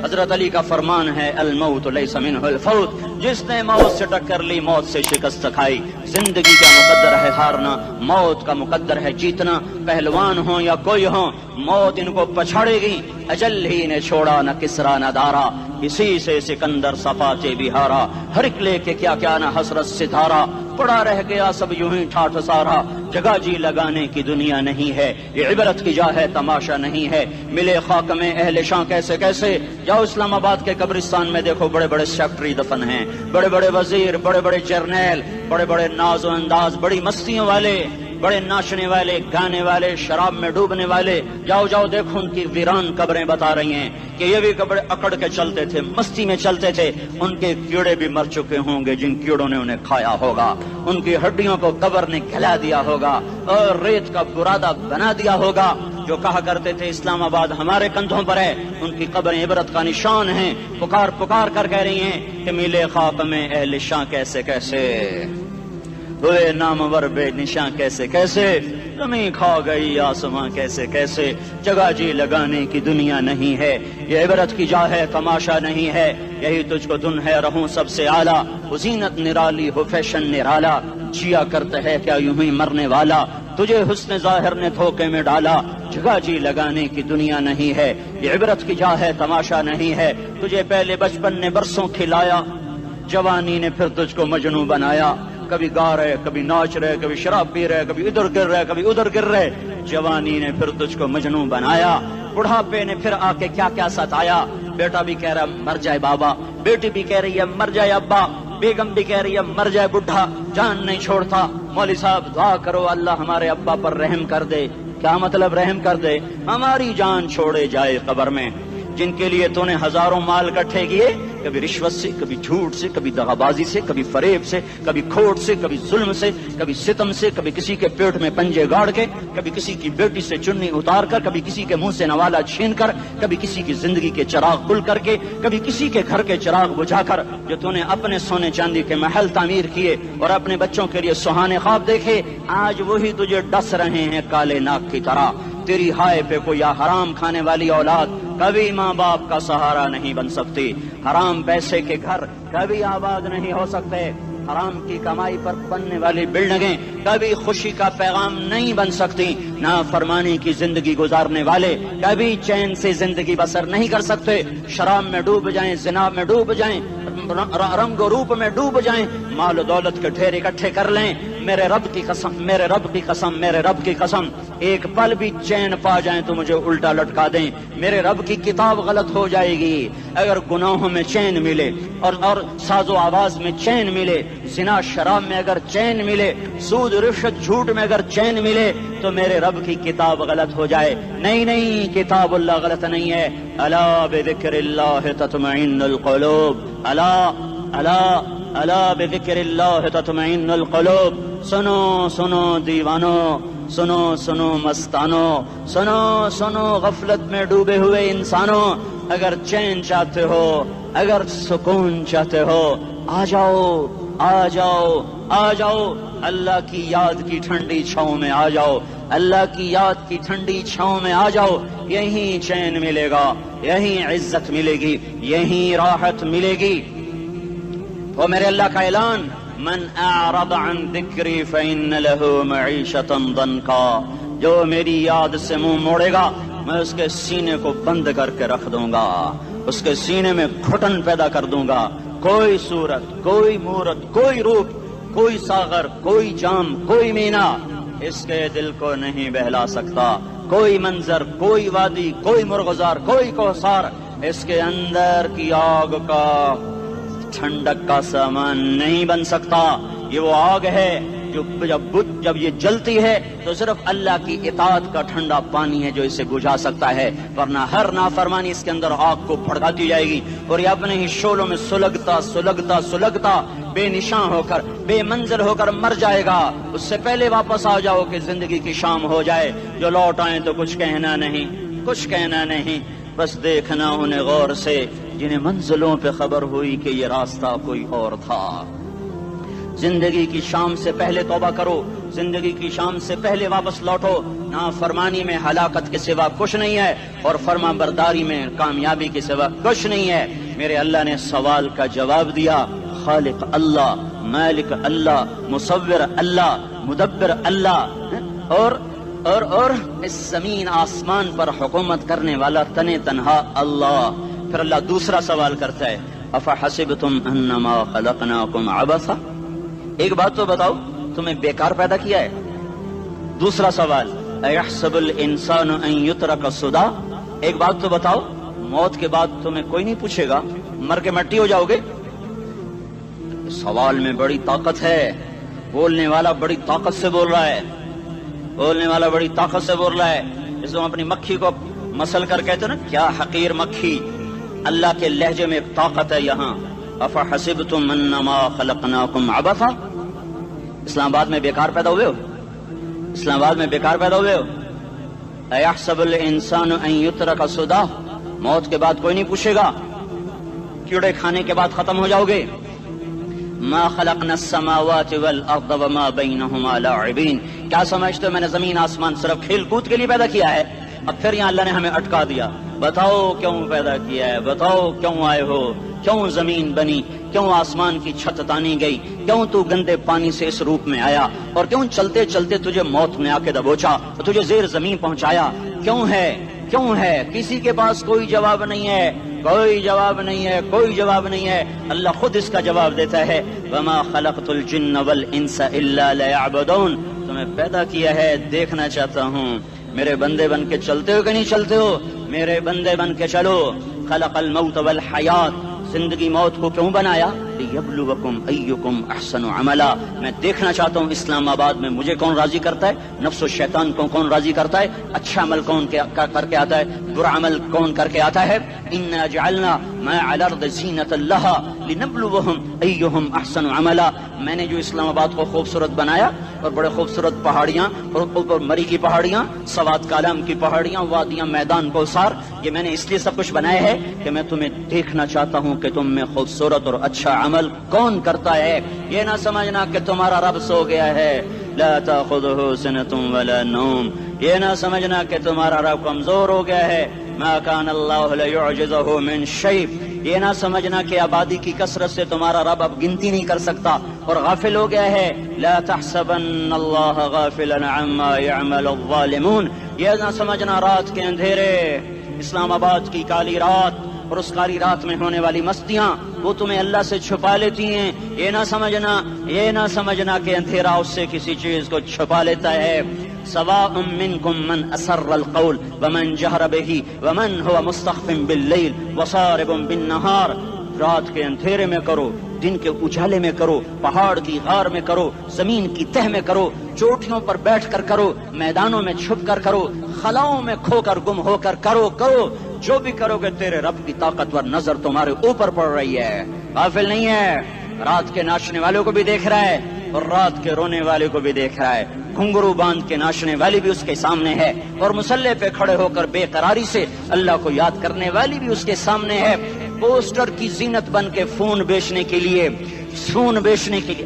حضرت علی کا فرمان ہے الموت لیس منہ الفوت، جس نے موت سے ٹکر لی موت سے شکست کھائی۔ زندگی کا مقدر ہے ہارنا، موت کا مقدر ہے جیتنا۔ پہلوان ہوں یا کوئی ہوں، موت ان کو پچھاڑے گی۔ اجل ہی نے چھوڑا نہ کسرا نہ دارا، اسی سے سکندر صفاچے بھی ہارا۔ ہر ایک لے کے کیا کیا نہ حسرت ستارہ، پڑا رہ گیا سب یوں ہی ٹھاٹھ سارا۔ جگہ جی لگانے کی دنیا نہیں ہے، یہ عبرت کی جا ہے تماشا نہیں ہے۔ ملے خاک میں اہل شاں کیسے کیسے، جاؤ اسلام آباد کے قبرستان میں دیکھو، بڑے بڑے سیکٹری دفن ہیں، بڑے بڑے وزیر، بڑے بڑے جرنیل، بڑے بڑے ناز و انداز، بڑی مستیوں والے، بڑے ناچنے والے، گانے والے، شراب میں ڈوبنے والے۔ جاؤ جاؤ دیکھو ان کی ویران قبریں بتا رہی ہیں کہ یہ بھی قبریں اکڑ کے چلتے تھے، مستی میں چلتے تھے۔ ان کے کیڑے بھی مر چکے ہوں گے جن کیڑوں نے انہیں کھایا ہوگا، ان کی ہڈیوں کو قبر نے کھلا دیا ہوگا اور ریت کا برادہ بنا دیا ہوگا۔ جو کہا کرتے تھے اسلام آباد ہمارے کندھوں پر ہے، ان کی قبریں عبرت کا نشان ہیں۔ پکار پکار کر کہہ رہی ہیں کہ ملے خاک میں اہل شاں کیسے کیسے، ہوئے نامور بے نشاں کیسے کیسے، زمین کھا گئی آسماں کیسے کیسے۔ جگہ جی لگانے کی دنیا نہیں ہے، یہ عبرت کی جا ہے تماشا نہیں ہے۔ یہی تجھ کو دن ہے رہوں سب سے اعلیٰ، وہ زینت نرالی ہو فیشن نرالا، جیا کرتا ہے کیا یوں ہی مرنے والا، تجھے حسن ظاہر نے دھوکے میں ڈالا۔ جگہ جی لگانے کی دنیا نہیں ہے، یہ عبرت کی جا ہے تماشا نہیں ہے۔ تجھے پہلے بچپن نے برسوں کھلایا، جوانی نے پھر تجھ کو مجنوں بنایا۔ کبھی گا رہے، کبھی ناچ رہے، کبھی شراب پی رہے، کبھی ادھر گر رہے، کبھی ادھر گر رہے۔ جوانی نے پھر تجھ کو مجنوں بنایا، بڑھاپے نے پھر آ کے کیا کیا ستایا۔ بیٹا بھی کہہ رہا مر جائے بابا، بیٹی بھی کہہ رہی ہے مر جائے ابا، بیگم بھی کہہ رہی ہے مر جائے بڈھا، جان نہیں چھوڑتا۔ مولوی صاحب دعا کرو اللہ ہمارے ابا پر رحم کر دے۔ کیا مطلب رحم کر دے؟ ہماری جان چھوڑے جائے قبر میں۔ جن کے لیے تو نے ہزاروں مال اکٹھے کیے، کبھی رشوت سے، کبھی جھوٹ سے، کبھی دغابازی سے، کبھی فریب سے، کبھی کھوٹ سے، کبھی ظلم سے، کبھی ستم سے، کبھی کسی کے پیٹ میں پنجے گاڑ کے، کبھی کسی کی بیٹی سے چنی اتار کر، کبھی کسی کے منہ سے نوالا چھین کر، کبھی کسی کی زندگی کے چراغ گل کر کے، کبھی کسی کے گھر کے چراغ بجھا کر۔ جو تو نے اپنے سونے چاندی کے محل تعمیر کیے اور اپنے بچوں کے لیے سہانے خواب دیکھے، آج وہی تجھے ڈس رہے ہیں کالے ناک کی طرح۔ تیری ہائے پہ کوئی حرام کھانے والی اولاد کبھی ماں باپ کا سہارا نہیں بن سکتی۔ حرام پیسے کے گھر کبھی آباد نہیں ہو سکتے۔ حرام کی کمائی پر بننے والی بلڈنگیں کبھی خوشی کا پیغام نہیں بن سکتی۔ نافرمانی کی زندگی گزارنے والے کبھی چین سے زندگی بسر نہیں کر سکتے۔ شراب میں ڈوب جائیں، زنا میں ڈوب جائیں، رنگ و روپ میں ڈوب جائیں، مال و دولت کے ڈھیر اکٹھے کر لیں، میرے رب کی قسم، میرے رب کی قسم، میرے رب کی قسم، ایک پل بھی چین پا جائیں تو مجھے الٹا لٹکا دیں۔ میرے رب کی کتاب غلط ہو جائے گی اگر گناہوں میں چین ملے اور ساز و آواز میں چین ملے، زنا شراب میں اگر چین ملے، سود رشوت جھوٹ میں اگر چین ملے تو میرے رب کی کتاب غلط ہو جائے۔ نہیں نہیں، کتاب اللہ غلط نہیں ہے۔ الا بذکر اللہ تطمئن القلوب، الا الا الا بذکر اللہ تطمئن القلوب۔ سنو سنو دیوانو، سنو سنو مستانو، سنو سنو غفلت میں ڈوبے ہوئے انسانوں، اگر چین چاہتے ہو، اگر سکون چاہتے ہو، آ جاؤ آ جاؤ آ جاؤ، اللہ کی یاد کی ٹھنڈی چھاؤں میں آ جاؤ، اللہ کی یاد کی ٹھنڈی چھاؤں میں آ جاؤ۔ یہیں چین ملے گا، یہیں عزت ملے گی، یہیں راحت ملے گی۔ وہ میرے اللہ کا اعلان، من اعرض عن ذکری فإن له معیشۃ ضنکا، جو میری یاد سے منہ موڑے گا میں اس کے سینے کو بند کر کے رکھ دوں گا، اس کے سینے میں گھٹن پیدا کر دوں گا۔ کوئی صورت، کوئی مورت، کوئی روپ، کوئی ساغر، کوئی جام، کوئی مینا اس کے دل کو نہیں بہلا سکتا۔ کوئی منظر، کوئی وادی، کوئی مرغزار، کوئی کوثر اس کے اندر کی آگ کا ٹھنڈک کا سامان نہیں بن سکتا۔ یہ وہ آگ ہے جو جب یہ جلتی ہے تو صرف اللہ کی اطاعت کا ٹھنڈا پانی ہے جو اسے بجھا سکتا ہے، ورنہ ہر نافرمانی اس کے اندر آگ کو بھڑکاتی جائے گی اور یہ اپنے ہی شعلوں میں سلگتا سلگتا سلگتا بے نشان ہو کر، بے منزل ہو کر مر جائے گا۔ اس سے پہلے واپس آ جاؤ کہ زندگی کی شام ہو جائے۔ جو لوٹ آئیں تو کچھ کہنا نہیں، کچھ کہنا نہیں، بس دیکھنا انہیں غور سے جنہیں منزلوں پہ خبر ہوئی کہ یہ راستہ کوئی اور تھا۔ زندگی کی شام سے پہلے توبہ کرو، زندگی کی شام سے پہلے واپس لوٹو۔ نافرمانی میں ہلاکت کے سوا کچھ نہیں ہے، اور فرما برداری میں کامیابی کے سوا کچھ نہیں ہے۔ میرے اللہ نے سوال کا جواب دیا، خالق اللہ، مالک اللہ، مصور اللہ، مدبر اللہ، اور اس زمین آسمان پر حکومت کرنے والا تنے تنہا اللہ۔ پھر اللہ دوسرا سوال کرتا ہے، افحسبتم انما خلقناکم عبثا، ایک بات تو بتاؤ، تمہیں بیکار پیدا کیا ہے؟ دوسرا سوال، ایحسب الانسان ان یترک سدی، ایک بات تو بتاؤ، موت کے بعد تمہیں کوئی نہیں پوچھے گا، مر کے مٹی ہو جاؤ گے؟ سوال میں بڑی طاقت ہے، بولنے والا بڑی طاقت سے بول رہا ہے، بولنے والا بڑی طاقت سے بول رہا ہے۔ اس کو اپنی مکھی کو مسل کر کہتے نا، کیا حقیر مکھی، اللہ کے لہجے میں ایک طاقت ہے یہاں۔ افحسبتم انما خلقناکم عبثا، اسلام آباد میں بیکار پیدا ہوئے ہو؟ اسلام آباد میں بیکار پیدا ہوئے ہو؟ ایحسب الانسان ان یترک سدی، موت کے بعد کوئی نہیں پوچھے گا، کیڑے کھانے کے بعد ختم ہو جاؤ گے۔ ما خلقنا السماوات والارض وما بینہما لاعبین، کیا سمجھتے ہو میں نے زمین آسمان صرف کھیل کود کے لیے پیدا کیا ہے؟ اب پھر یہاں اللہ نے ہمیں اٹکا دیا، بتاؤ کیوں پیدا کیا ہے، بتاؤ کیوں آئے ہو، کیوں زمین بنی، کیوں آسمان کی چھت تانی گئی، کیوں تو گندے پانی سے اس روپ میں آیا، اور کیوں چلتے چلتے تجھے موت میں آ کے دبوچا اور تجھے زیر زمین پہنچایا، کیوں ہے، کیوں ہے؟ کسی کے پاس کوئی جواب نہیں ہے، کوئی جواب نہیں ہے، کوئی جواب نہیں ہے، اللہ خود اس کا جواب دیتا ہے، وما خلقت الجن والانس الا لیعبدون، تمہیں پیدا کیا ہے دیکھنا چاہتا ہوں، میرے بندے بن کے چلتے ہو کہ نہیں چلتے ہو؟ میرے بندے بن کے چلو۔ خلق الموت والحیات، زندگی موت کو کیوں بنایا؟ لیبلوکم ایکم احسن عملا، میں دیکھنا چاہتا ہوں اسلام آباد میں مجھے کون راضی کرتا ہے، نفس و شیطان کو کون راضی کرتا ہے، اچھا عمل کون کر کے آتا ہے، برا عمل کون کر کے آتا ہے۔ انا جعلنا ما علی الارض زینۃ لہا لنبلوہم ایہم احسن عملا، میں نے جو اسلام آباد کو خوبصورت بنایا، اور بڑے خوبصورت پہاڑیاں، اور اوپر مری کی پہاڑیاں، سوات کالام کی پہاڑیاں، وادیاں، میدان کوثر، یہ میں نے اس لیے سب کچھ بنایا ہے کہ میں تمہیں دیکھنا چاہتا ہوں کہ تم میں خوبصورت اور اچھا عمل کون کرتا ہے۔ یہ نہ سمجھنا کہ تمہارا رب سو گیا ہے، لا تاخذہ سنۃ ولا نوم، یہ نہ سمجھنا کہ تمہارا رب کمزور ہو گیا ہے، ما کان اللہ لیعجزہ من شیء، یہ نہ سمجھنا کہ آبادی کی کثرت سے تمہارا رب اب گنتی نہیں کر سکتا اور غافل ہو گیا ہے، لا تحسبن اللہ غافلا عما يعمل الظالمون، یہ نہ سمجھنا رات کے اندھیرے، اسلام آباد کی کالی رات اور اس کالی رات میں ہونے والی مستیاں وہ تمہیں اللہ سے چھپا لیتی ہیں، یہ نہ سمجھنا کہ اندھیرا اس سے کسی چیز کو چھپا لیتا ہے۔ سواء منکم من اسر القول ومن جہر بہ ومن هو مستخف باللیل وصارب بالنہار، رات کے اندھیرے میں کرو، دن کے اجالے میں کرو، پہاڑ کی غار میں کرو، زمین کی تہ میں کرو، چوٹیوں پر بیٹھ کر کرو، میدانوں میں چھپ کر کرو، خلاؤں میں کھو کر گم ہو کر کرو، جو بھی کرو گے تیرے رب کی طاقتور نظر تمہارے اوپر پڑ رہی ہے، غافل نہیں ہے، رات کے ناچنے والوں کو بھی دیکھ رہا ہے اور رات کے رونے والے کو بھی دیکھ رہا ہے، گھنگرو باندھ کے ناچنے والی بھی اس کے سامنے ہے، اور مسلح پہ کھڑے ہو کر بے قراری سے اللہ کو یاد کرنے والی بھی اس کے سامنے ہے، پوسٹر کی زینت بن کے فون بیچنے کے لیے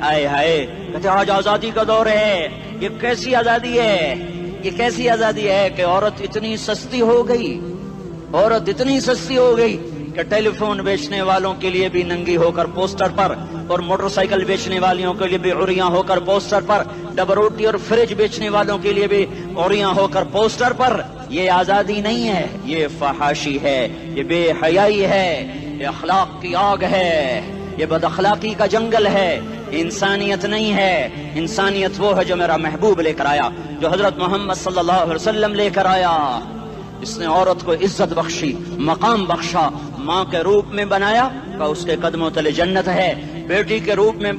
آئے ہائے، کہتے آج آزادی کا دور ہے، یہ کیسی آزادی ہے، یہ کیسی آزادی ہے کہ عورت اتنی سستی ہو گئی کہ ٹیلی فون بیچنے والوں کے لیے بھی ننگی ہو کر پوسٹر پر، اور موٹر سائیکل بیچنے والوں کے لیے بھی عریاں ہو کر پوسٹر پر، ڈبل روٹی اور فریج بیچنے والوں کے لیے بھی عریاں ہو کر پوسٹر پر۔ یہ آزادی نہیں ہے، یہ فحاشی ہے، یہ بے حیائی ہے، یہ اخلاق کی آگ ہے، یہ بد اخلاقی کا جنگل ہے، انسانیت نہیں ہے۔ انسانیت وہ ہے جو میرا محبوب لے کر آیا، جو حضرت محمد صلی اللہ علیہ وسلم لے کر آیا، اس نے عورت کو عزت بخشی، مقام بخشا، ماں کے روپ میں بنایا کہ اس کے قدموں تلے جنت ہے، بیٹی کے روپ میں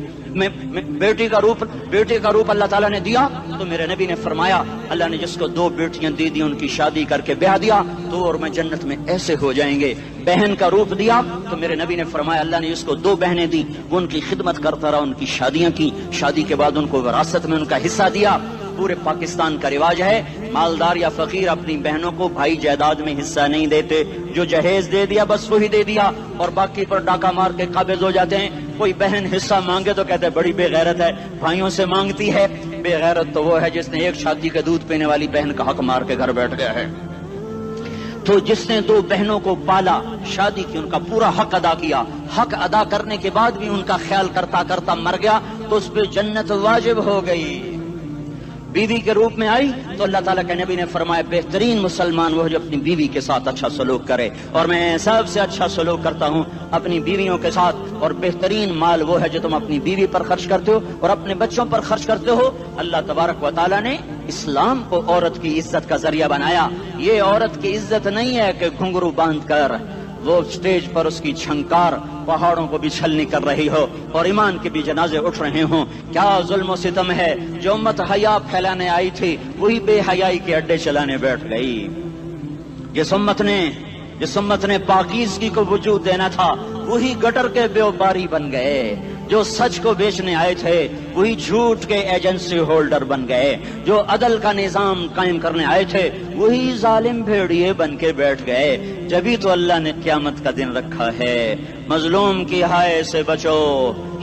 بیٹی کا روپ اللہ تعالیٰ نے دیا تو میرے نبی نے فرمایا اللہ نے جس کو 2 بیٹیاں دی ان کی شادی کر کے بیاہ دیا تو اور میں جنت میں ایسے ہو جائیں گے۔ بہن کا روپ دیا تو میرے نبی نے فرمایا اللہ نے جس کو 2 بہنیں دی وہ ان کی خدمت کرتا رہا، ان کی شادیاں کی، شادی کے بعد ان کو وراثت میں ان کا حصہ دیا۔ پورے پاکستان کا رواج ہے، مالدار یا فقیر اپنی بہنوں کو بھائی جائیداد میں حصہ نہیں دیتے، جو جہیز دے دیا بس وہی دے دیا اور باقی پر ڈاکہ مار کے قابض ہو جاتے ہیں۔ کوئی بہن حصہ مانگے تو کہتے ہیں بڑی بے غیرت ہے، بھائیوں سے مانگتی ہے۔ بے غیرت تو وہ ہے جس نے ایک شادی کے دودھ پینے والی بہن کا حق مار کے گھر بیٹھ گیا ہے۔ تو جس نے دو بہنوں کو پالا، شادی کی، ان کا پورا حق ادا کیا، حق ادا کرنے کے بعد بھی ان کا خیال کرتا کرتا مر گیا تو اس پہ جنت واجب ہو گئی۔ بیوی کے روپ میں آئی تو اللہ تعالیٰ کے نبی نے فرمایا بہترین مسلمان وہ جو اپنی بیوی کے ساتھ اچھا سلوک کرے، اور میں سب سے اچھا سلوک کرتا ہوں اپنی بیویوں کے ساتھ، اور بہترین مال وہ ہے جو تم اپنی بیوی پر خرچ کرتے ہو اور اپنے بچوں پر خرچ کرتے ہو۔ اللہ تبارک و تعالیٰ نے اسلام کو عورت کی عزت کا ذریعہ بنایا۔ یہ عورت کی عزت نہیں ہے کہ گھنگرو باندھ کر وہ اسٹیج پر اس کی چھنکار پہاڑوں کو بھی چھلنی کر رہی ہو اور ایمان کے بھی جنازے اٹھ رہے ہوں۔ کیا ظلم و ستم ہے، جو امت حیا پھیلانے آئی تھی وہی بے حیائی کے اڈے چلانے بیٹھ گئی۔ جس امت نے پاکیزگی کو وجود دینا تھا وہی گٹر کے بیوباری بن گئے، جو سچ کو بیچنے آئے تھے وہی جھوٹ کے ایجنسی ہولڈر بن گئے، جو عدل کا نظام قائم کرنے آئے تھے وہی ظالم بھیڑیے بن کے بیٹھ گئے۔ جبھی تو اللہ نے قیامت کا دن رکھا ہے۔ مظلوم کی ہائے سے بچو،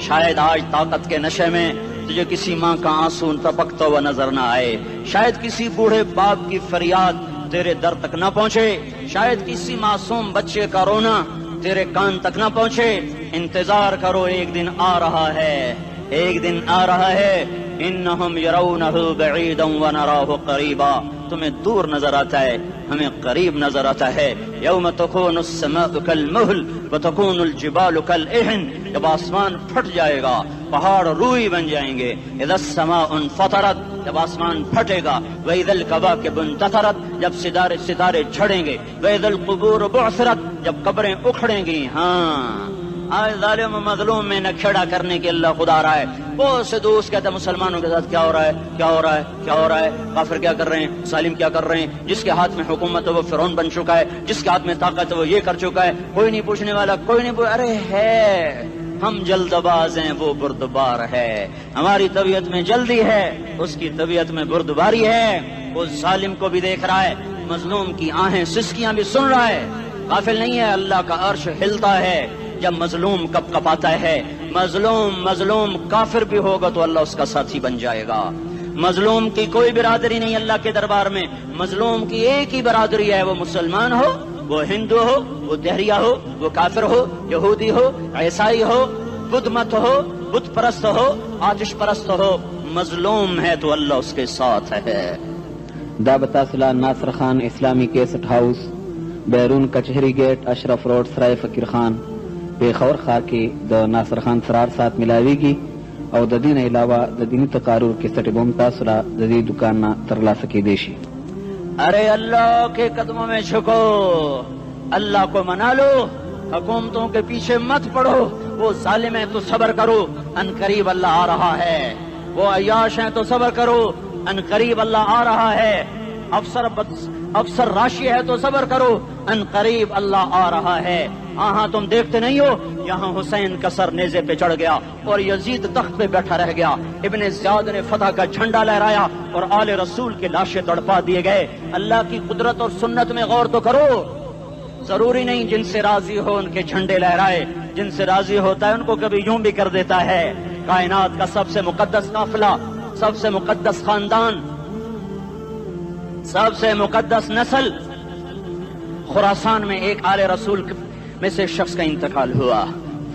شاید آج طاقت کے نشے میں تجھے کسی ماں کا آنسو ٹپکتا ہوا نظر نہ آئے، شاید کسی بوڑھے باپ کی فریاد تیرے در تک نہ پہنچے، شاید کسی معصوم بچے کا رونا تیرے کان تک نہ پہنچے۔ انتظار کرو، ایک دن آ رہا ہے، ایک دن آ رہا ہے۔ انہم یرونہ بعیدا ونراہ قریبا، تمہیں دور نظر آتا ہے، ہمیں قریب نظر آتا ہے۔ یوم تکون السماء کالمہل وتکون الجبال کالعہن، جب آسمان پھٹ جائے گا پہاڑ روئی بن جائیں گے۔ اذا السماء انفطرت، جب آسمان پھٹے گا۔ واذا الکواکب انتثرت، جب ستارے جھڑیں گے۔ واذا القبور بعثرت، جب قبریں اکھڑیں گی۔ ہاں آج ظالم و مظلوم میں نہ کھیڑا کرنے کے اللہ خدا رہا ہے۔ بہت سے دوست کہتے ہیں مسلمانوں کے ساتھ کیا ہو رہا ہے، کیا ہو رہا ہے، کیا ہو رہا ہے، کافر کیا کر رہے ہیں، ظالم کیا کر رہے ہیں، جس کے ہاتھ میں حکومت ہے وہ فرعون بن چکا ہے، جس کے ہاتھ میں طاقت ہے وہ یہ کر چکا ہے، کوئی نہیں پوچھنے والا، کوئی نہیں ارے ہے، ہم جلد باز ہیں وہ بردبار ہے، ہماری طبیعت میں جلدی ہے اس کی طبیعت میں بردباری ہے۔ وہ ظالم کو بھی دیکھ رہا ہے، مظلوم کی آہیں سسکیاں بھی سن رہا ہے، غافل نہیں ہے۔ اللہ کا عرش ہلتا ہے جب مظلوم کپ کپاتا ہے۔ مظلوم کافر بھی ہوگا تو اللہ اس کا ساتھی بن جائے گا۔ مظلوم کی کوئی برادری نہیں اللہ کے دربار میں، مظلوم کی ایک ہی برادری ہے، وہ مسلمان ہو، وہ ہندو ہو، وہ دہریہ ہو، وہ کافر ہو، یہودی ہو، عیسائی ہو، بدھ مت ہو، بت پرست ہو، آتش پرست ہو، مظلوم ہے تو اللہ اس کے ساتھ ہے۔ دعوت صلاح ناصر خان اسلامی کیسٹ ہاؤس، بیرون کچہری گیٹ، اشرف روڈ، سرائے فقیر خان، پیښور ښار کې د ناصر خان سرار سات ملاویږي او د دین علاوه د دینی تقارر کیسټ بم تاسو را د دې دکان نه ترلاسه کېدی شي۔ ارے اللہ کے قدموں میں جھکو، اللہ کو منا لو، حکومتوں کے پیچھے مت پڑو، وہ ظالم ہیں تو صبر کرو، ان قریب اللہ آ رہا ہے، وہ عیاش ہیں تو صبر کرو، ان قریب اللہ آ رہا ہے، افسر راشی ہے تو صبر کرو، ان قریب اللہ آ رہا ہے۔ ہاں تم دیکھتے نہیں ہو، یہاں حسین کا سر نیزے پہ چڑھ گیا اور یزید تخت پہ بیٹھا رہ گیا، ابن زیاد نے فتح کا جھنڈا لہرایا اور آل رسول کے لاشیں تڑپا دیے گئے۔ اللہ کی قدرت اور سنت میں غور تو کرو، ضروری نہیں جن سے راضی ہو ان کے جھنڈے لہرائے، جن سے راضی ہوتا ہے ان کو کبھی یوں بھی کر دیتا ہے۔ کائنات کا سب سے مقدس قافلہ، سب سے مقدس خاندان، سب سے مقدس نسل، خراسان میں ایک آل رسول میں سے شخص کا انتقال ہوا،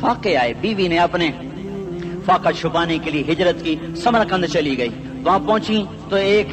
فاقے آئے، بیوی نے اپنے فاقہ چھپانے کے لیے ہجرت کی، سمرقند چلی گئی، وہاں پہنچی تو ایک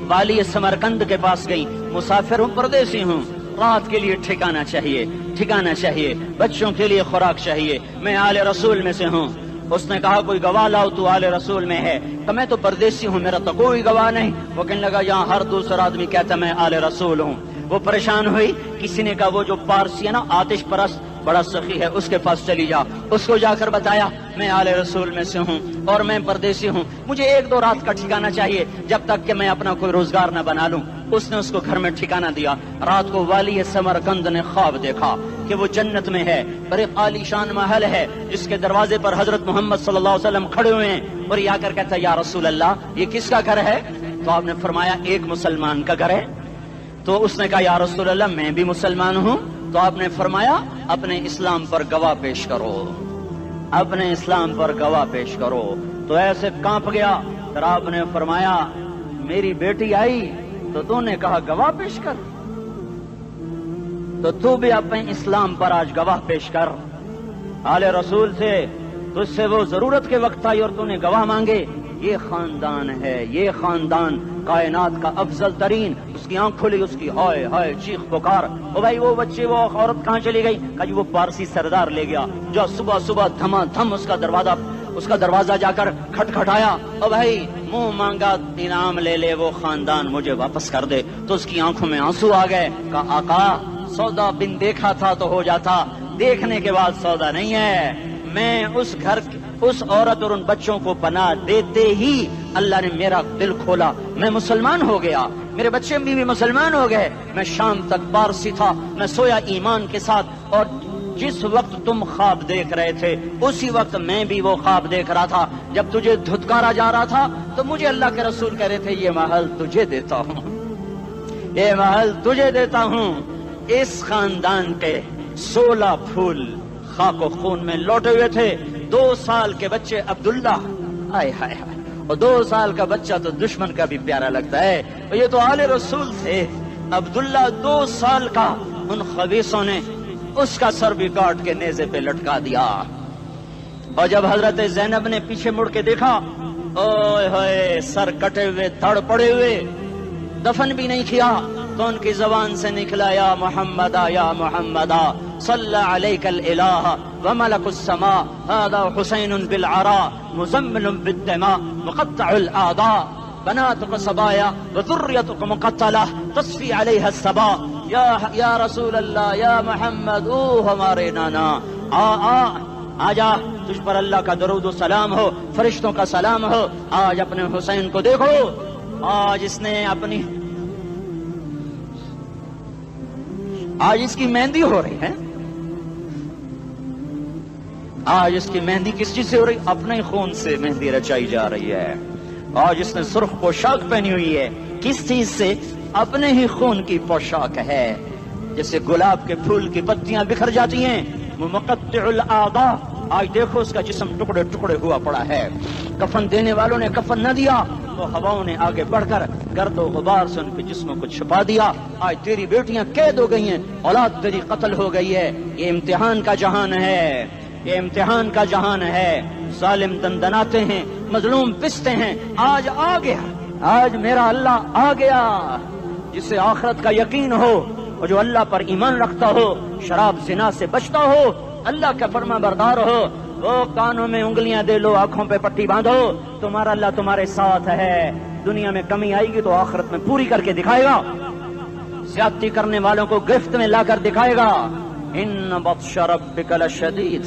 والی سمرقند کے پاس گئی، مسافر ہوں، پردیسی ہوں، رات کے لیے ٹھکانہ چاہیے، بچوں کے لیے خوراک چاہیے، میں آل رسول میں سے ہوں۔ اس نے کہا کوئی گواہ لاؤ تو آل رسول میں ہے، کہ میں تو پردیسی ہوں، میرا تو کوئی گواہ نہیں۔ وہ کہنے لگا یہاں ہر دوسرا آدمی کہتا میں آل رسول ہوں۔ وہ پریشان ہوئی، کسی نے کہا وہ جو پارسی ہے نا آتش پرست بڑا سخی ہے اس کے پاس چلی جا، اس کو جا کر بتایا میں آل رسول میں سے ہوں اور میں پردیسی ہوں، مجھے 1-2 رات کا ٹھکانہ چاہیے جب تک کہ میں اپنا کوئی روزگار نہ بنا لوں۔ اس نے اس کو گھر میں ٹھکانہ دیا۔ رات کو والی سمرقند نے خواب دیکھا کہ وہ جنت میں ہے، بڑے عالی شان محل ہے جس کے دروازے پر حضرت محمد صلی اللہ علیہ وسلم کھڑے ہوئے ہیں، اور یہ آ کر کہتا ہے یا رسول اللہ یہ کس کا گھر ہے؟ تو آپ نے فرمایا ایک مسلمان کا گھر ہے؟ تو اس نے کہا یا رسول اللہ میں بھی مسلمان ہوں. تو آپ نے فرمایا اپنے اسلام پر گواہ پیش کرو، اپنے اسلام پر گواہ پیش کرو. تو ایسے کانپ گیا. پھر آپ نے فرمایا میری بیٹی آئی تو تو نے کہا گواہ پیش کر، تو تو بھی اپنے اسلام پر آج گواہ پیش کر. آل رسول سے تجھ سے وہ ضرورت کے وقت آئی اور تو نے گواہ مانگے. یہ خاندان ہے، یہ خاندان کائنات کا افضل ترین. اس کی آنکھ کھلی، اس کی ہائے ہائے چیخ پکار. او بھائی وہ بچے وہ عورت کہاں چلی گئی؟ کہا جی وہ پارسی سردار لے گیا جو صبح صبح دھما دھم اس کا دروازہ جا کر کھٹکھٹایا. او بھائی منہ مانگا انعام لے لے، وہ خاندان مجھے واپس کر دے. تو اس کی آنکھوں میں آنسو آ گئے. کہا آقا سودا بن دیکھا تھا تو ہو جاتا، دیکھنے کے بعد سودا نہیں ہے. میں اس گھر اس عورت اور ان بچوں کو پناہ دیتے ہی اللہ نے میرا دل کھولا، میں مسلمان ہو گیا، میرے بچے بھی مسلمان ہو گئے. میں شام تک پارسی تھا، میں سویا ایمان کے ساتھ، اور جس وقت تم خواب دیکھ رہے تھے اسی وقت میں بھی وہ خواب دیکھ رہا تھا. جب تجھے دھتکارا جا رہا تھا تو مجھے اللہ کے رسول کہہ رہے تھے یہ محل تجھے دیتا ہوں، یہ محل تجھے دیتا ہوں. اس خاندان کے 16 پھول خاک و خون میں لوٹے ہوئے تھے. 2 سال کے بچے عبداللہ، آئے ہائے ہائے، اور 2 سال کا بچہ تو دشمن کا بھی پیارا لگتا ہے. یہ تو آل رسول تھے. عبداللہ 2 سال کا، ان خبیثوں نے اس کا سر بھی کاٹ کے نیزے پہ لٹکا دیا. اور جب حضرت زینب نے پیچھے مڑ کے دیکھا، اوئے ہوئے سر کٹے ہوئے تھڑ پڑے ہوئے، دفن بھی نہیں کیا، تو ان کی زبان سے نکلا یا محمد یا محمد صلی علیک الالہ وملک السماء هذا حسین بالعراء مزمل بالدماء مقطع الاعضاء بناتك صبايا وذريتك مقتلة تصفي عليها الصبا. یا رسول اللہ یا محمد، او ہمارے نانا، آ جا، تجھ پر اللہ کا درود و سلام ہو، فرشتوں کا سلام ہو. آج اپنے حسین کو دیکھو، آج اس نے آج اس کی مہندی ہو رہی ہے. آج اس کی مہندی کس چیز سے ہو رہی؟ اپنے خون سے مہندی رچائی جا رہی ہے. آج اس نے سرخ پوشاک پہنی ہوئی ہے، کس چیز سے؟ اپنے ہی خون کی پوشاک ہے. جیسے گلاب کے پھول کی پتیاں بکھر جاتی ہیں، مقطع الاعضاء. آج دیکھو اس کا جسم ٹکڑے ٹکڑے ہوا پڑا ہے. کفن دینے والوں نے کفن نہ دیا تو ہواؤں نے آگے بڑھ کر گرد و غبار سے ان کے جسموں کو چھپا دیا. آج تیری بیٹیاں قید ہو گئی ہیں، اولاد تیری قتل ہو گئی ہے. یہ امتحان کا جہان ہے، یہ امتحان کا جہان ہے. ظالم دندناتے ہیں، مظلوم پستے ہیں. آج آ گیا، آج میرا اللہ آ گیا. جسے آخرت کا یقین ہو اور جو اللہ پر ایمان رکھتا ہو، شراب زنا سے بچتا ہو، اللہ کا فرما بردار ہو، وہ کانوں میں انگلیاں دے لو، آنکھوں پہ پٹی باندھو، تمہارا اللہ تمہارے ساتھ ہے. دنیا میں کمی آئے گی تو آخرت میں پوری کر کے دکھائے گا. زیادتی کرنے والوں کو گرفت میں لا کر دکھائے گا. ان بطش ربک لشدید،